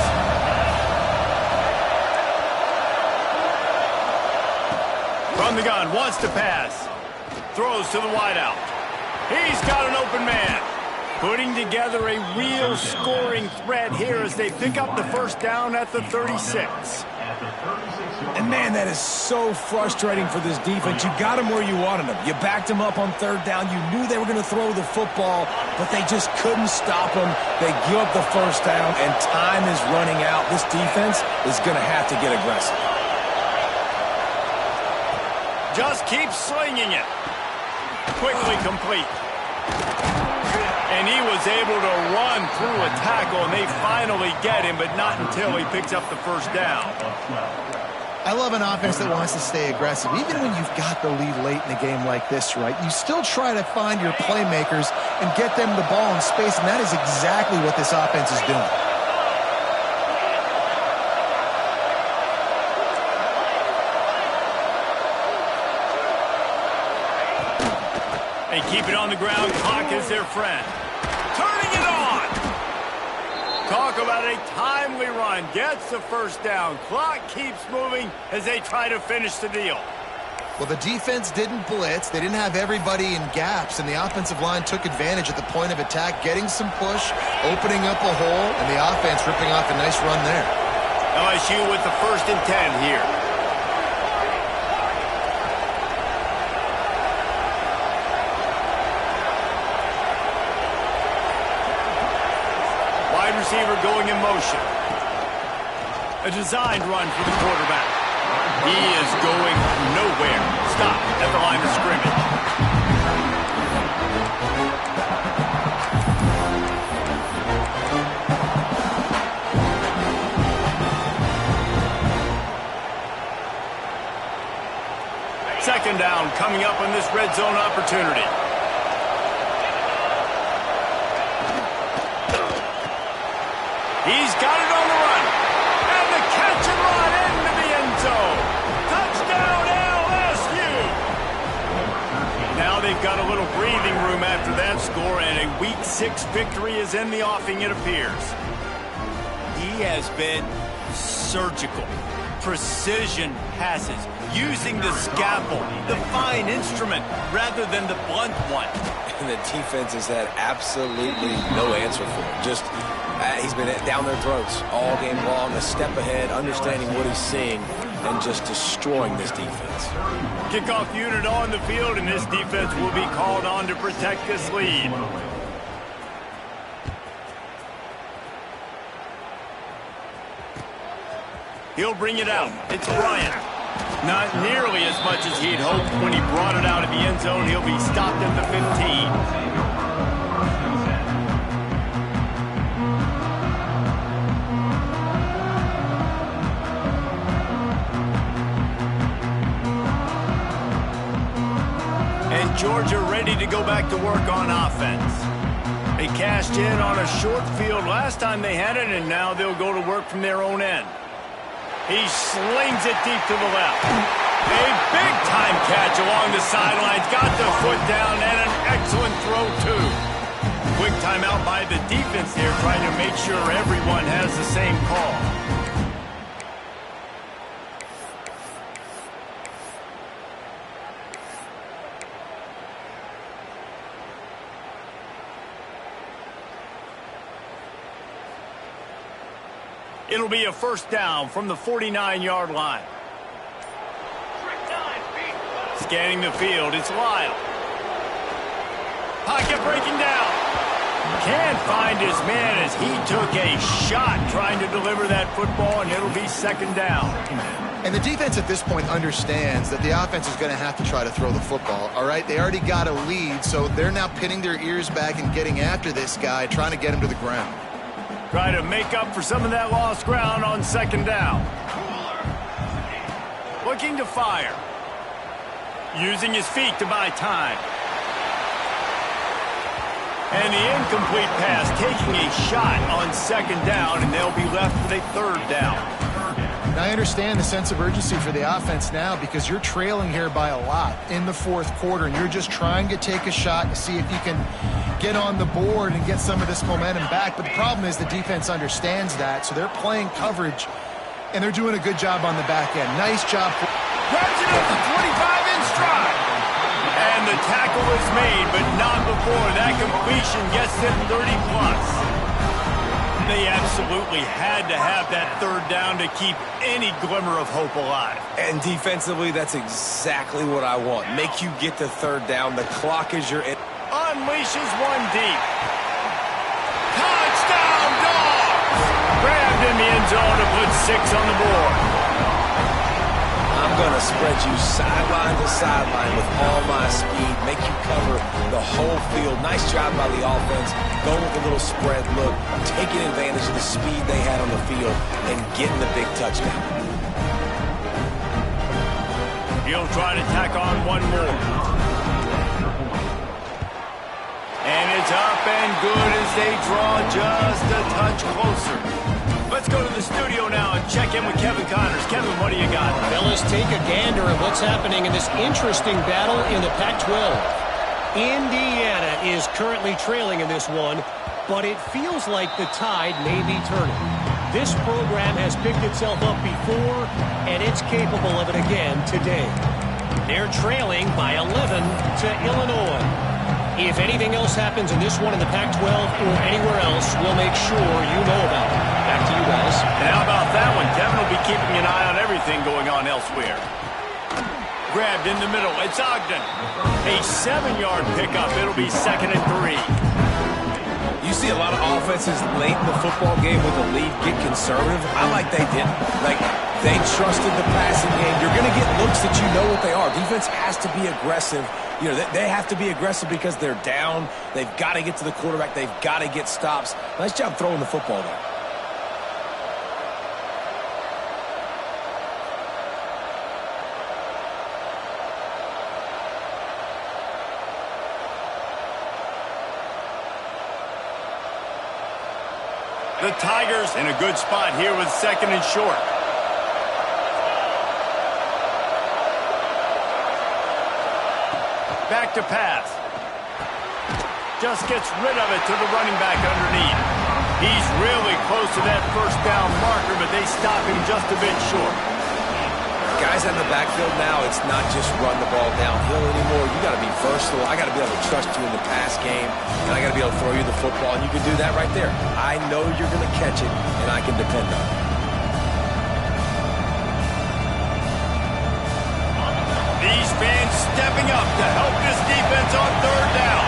From the gun, wants to pass. Throws to the wideout. He's got an open man. Putting together a real scoring threat here as they pick up the first down at the 36. And, man, that is so frustrating for this defense. You got them where you wanted them. You backed them up on third down. You knew they were going to throw the football, but they just couldn't stop them. They give up the first down, and time is running out. This defense is going to have to get aggressive. Just keep slinging it. Quickly complete. And he was able to run through a tackle, and they finally get him, but not until he picks up the first down. I love an offense that wants to stay aggressive. Even when you've got the lead late in a game like this, right, you still try to find your playmakers and get them the ball in space, and that is exactly what this offense is doing. They keep it on the ground. Clock is their friend. Turning it on. Talk about a timely run. Gets the first down. Clock keeps moving as they try to finish the deal. Well, the defense didn't blitz. They didn't have everybody in gaps, and the offensive line took advantage at the point of attack, getting some push, opening up a hole, and the offense ripping off a nice run there. LSU with the 1st and 10 here. Wide receiver going in motion. A designed run for the quarterback. He is going nowhere. Stop at the line of scrimmage. Second down coming up on this red zone opportunity. He's got it on the run. And the catch and run into the end zone. Touchdown, LSU. Now they've got a little breathing room after that score, and a Week 6 victory is in the offing, it appears. He has been surgical. Precision passes, using the scalpel, the fine instrument, rather than the blunt one. And the defense has had absolutely no answer for it. Just He's been down their throats all game long, a step ahead, understanding what he's seeing, and just destroying this defense. Kickoff unit on the field, and this defense will be called on to protect this lead. He'll bring it out. It's Bryant. Not nearly as much as he'd hoped when he brought it out of the end zone. He'll be stopped at the 15. Georgia ready to go back to work on offense. They cashed in on a short field last time they had it, and now they'll go to work from their own end. He slings it deep to the left. A big-time catch along the sidelines. Got the foot down, and an excellent throw, too. Quick timeout by the defense here, trying to make sure everyone has the same call. It'll be a first down from the 49-yard line. Scanning the field, it's Lyle. Pocket breaking down. Can't find his man as he took a shot trying to deliver that football, and it'll be second down. And the defense at this point understands that the offense is going to have to try to throw the football, all right? They already got a lead, so they're now pinning their ears back and getting after this guy, trying to get him to the ground. Try to make up for some of that lost ground on second down. Looking to fire. Using his feet to buy time. And the incomplete pass, taking a shot on second down, and they'll be left with a third down. And I understand the sense of urgency for the offense now because you're trailing here by a lot in the fourth quarter, and you're just trying to take a shot to see if you can get on the board and get some of this momentum back. But the problem is the defense understands that, so they're playing coverage, and they're doing a good job on the back end. Nice job. Grabs it up to 25 in stride. And the tackle is made, but not before that completion gets them 30+. They absolutely had to have that third down to keep any glimmer of hope alive. And defensively, that's exactly what I want. Make you get to third down. The clock is your... Unleashes one deep. Touchdown, Dogs! Grabbed in the end zone to put 6 on the board. I'm going to spread you sideline to sideline with all my speed, make you cover the whole field. Nice job by the offense, going with a little spread look, taking advantage of the speed they had on the field, and getting the big touchdown. He'll try to tack on one more. And it's up and good as they draw just a touch closer. Let's go to the studio now and check in with Kevin Connors. Kevin, what do you got? Fellas, take a gander at what's happening in this interesting battle in the Pac-12. Indiana is currently trailing in this one, but it feels like the tide may be turning. This program has picked itself up before, and it's capable of it again today. They're trailing by 11 to Illinois. If anything else happens in this one in the Pac-12 or anywhere else, we'll make sure you know about it. Back to you guys. And how about that one? Kevin will be keeping an eye on everything going on elsewhere. Grabbed in the middle. It's Ogden. A 7-yard pickup. It'll be 2nd and 3. You see a lot of offenses late in the football game with the lead get conservative. I like they didn't. Like, they trusted the passing game. You're going to get looks that you know what they are. Defense has to be aggressive. You know, they have to be aggressive because they're down. They've got to get to the quarterback. They've got to get stops. Nice job throwing the football there. The Tigers in a good spot here with 2nd and short. Back to pass. Just gets rid of it to the running back underneath. He's really close to that first down marker, but they stop him just a bit short. Guys in the backfield now, it's not just run the ball downhill anymore. You got to be versatile. I got to be able to trust you in the pass game, and I got to be able to throw you the football, and you can do that right there. I know you're going to catch it, and I can depend on it. These fans stepping up to help this defense on third down.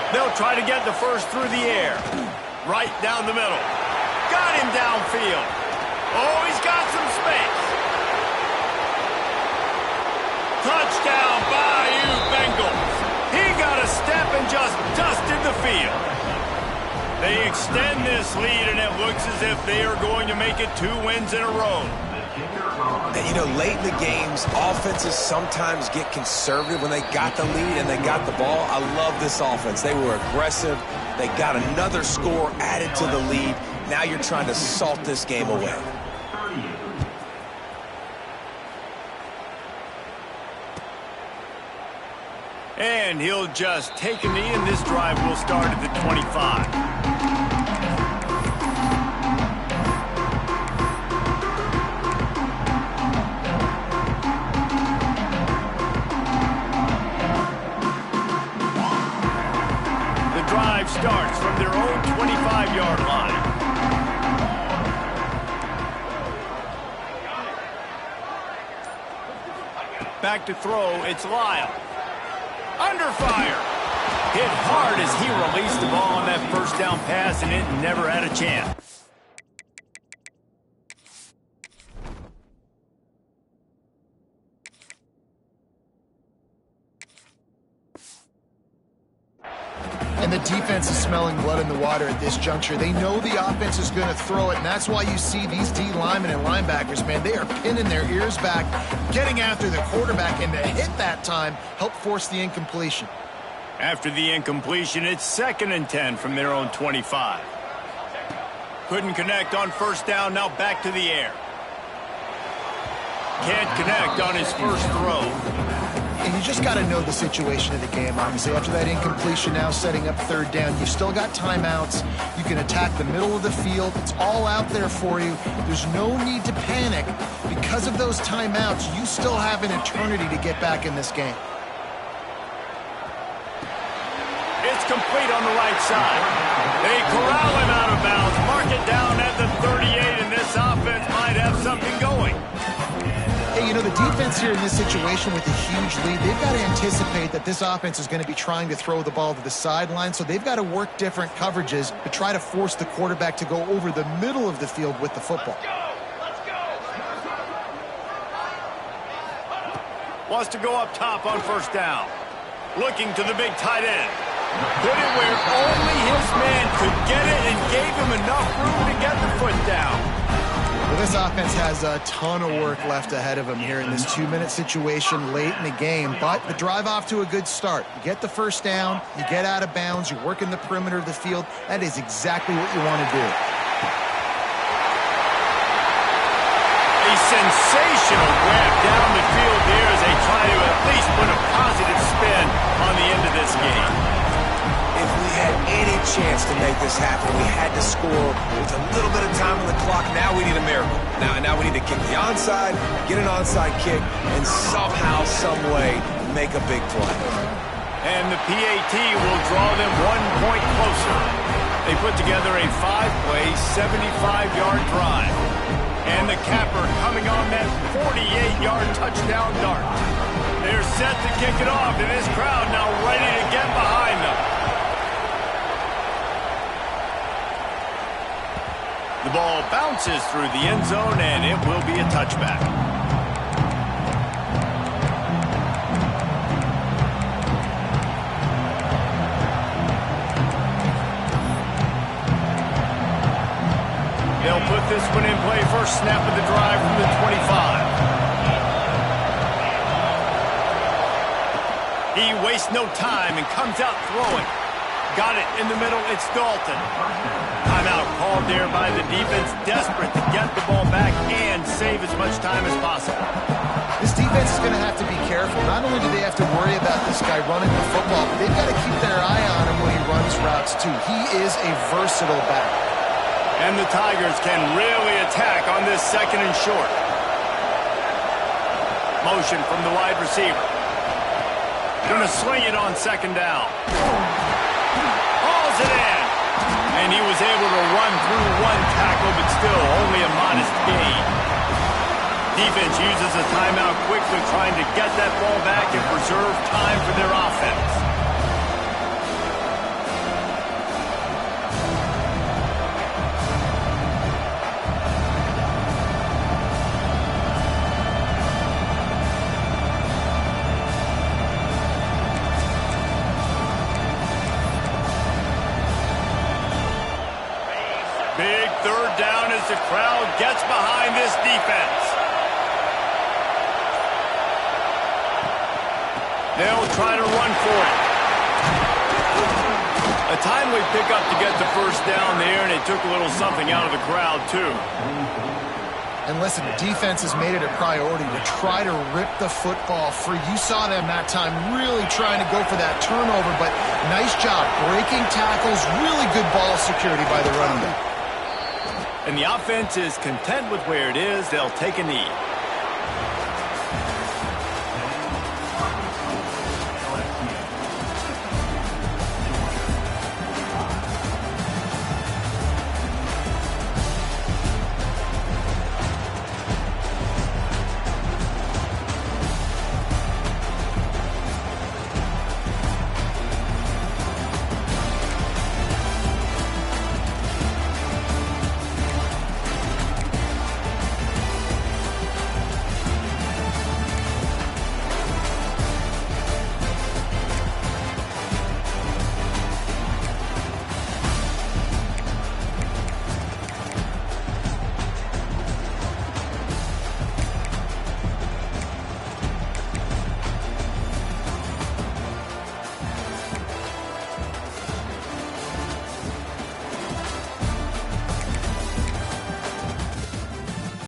They'll try to get the first through the air. Right down the middle. Got him downfield. Oh, he's got some space. Touchdown, Bayou Bengals. He got a step and just dusted the field. They extend this lead, and it looks as if they are going to make it 2 wins in a row. And, you know, late in the games, offenses sometimes get conservative when they got the lead and they got the ball. I love this offense. They were aggressive. They got another score added to the lead. Now you're trying to salt this game away. And he'll just take a knee, and this drive will start at the 25. Starts from their own 25-yard line. Back to throw, it's Lyle. Under fire. Hit hard as he released the ball on that first down pass, and it never had a chance. And the defense is smelling blood in the water at this juncture. They know the offense is going to throw it, and that's why you see these D linemen and linebackers, man, they are pinning their ears back, getting after the quarterback, and the hit that time helped force the incompletion. After the incompletion, it's 2nd and 10 from their own 25. Couldn't connect on first down, now back to the air. Can't connect on his first throw. And you just got to know the situation of the game, obviously. After that incompletion, now setting up third down, you've still got timeouts. You can attack the middle of the field. It's all out there for you. There's no need to panic. Because of those timeouts, you still have an eternity to get back in this game. It's complete on the right side. They corral him out of bounds, mark it down at the 38, and this offense might have something going. Hey, you know, the defense here in this situation with a huge lead, they've got to anticipate that this offense is going to be trying to throw the ball to the sideline, so they've got to work different coverages to try to force the quarterback to go over the middle of the field with the football. Wants to go up top on first down. Looking to the big tight end. Put it where only his man could get it and gave him enough room to get the foot down. Well, this offense has a ton of work left ahead of them here in this 2-minute situation late in the game, but the drive off to a good start. You get the first down, you get out of bounds, you're working the perimeter of the field. That is exactly what you want to do. A sensational grab down the field here as they try to at least put a positive spin on the end of this game. If we had any chance to make this happen, we had to score with a little bit of time on the clock. Now we need a miracle. Now we need to kick the onside, get an onside kick, and somehow, some way, make a big play. And the PAT will draw them 1 point closer. They put together a 5-play, 75-yard drive. And the capper coming on that 48-yard touchdown dart. They're set to kick it off, and this crowd now ready to get behind them. The ball bounces through the end zone, and it will be a touchback. They'll put this one in play, first snap of the drive from the 25. He wastes no time and comes out throwing. Got it in the middle, it's Dalton. Timeout called there by the defense, desperate to get the ball back and save as much time as possible. This defense is going to have to be careful. Not only do they have to worry about this guy running the football, but they've got to keep their eye on him when he runs routes too. He is a versatile back. And the Tigers can really attack on this second and short. Motion from the wide receiver. Going to sling it on second down. Hauls it in. And he was able to run through one tackle, but still only a modest gain. Defense uses a timeout quickly, trying to get that ball back and preserve time for their offense. Big third down as the crowd gets behind this defense. They'll try to run for it. A timely pickup to get the first down there, and it took a little something out of the crowd, too. And listen, the defense has made it a priority to try to rip the football free. You saw them that time really trying to go for that turnover, but nice job breaking tackles, really good ball security by the running back. And the offense is content with where it is. They'll take a knee.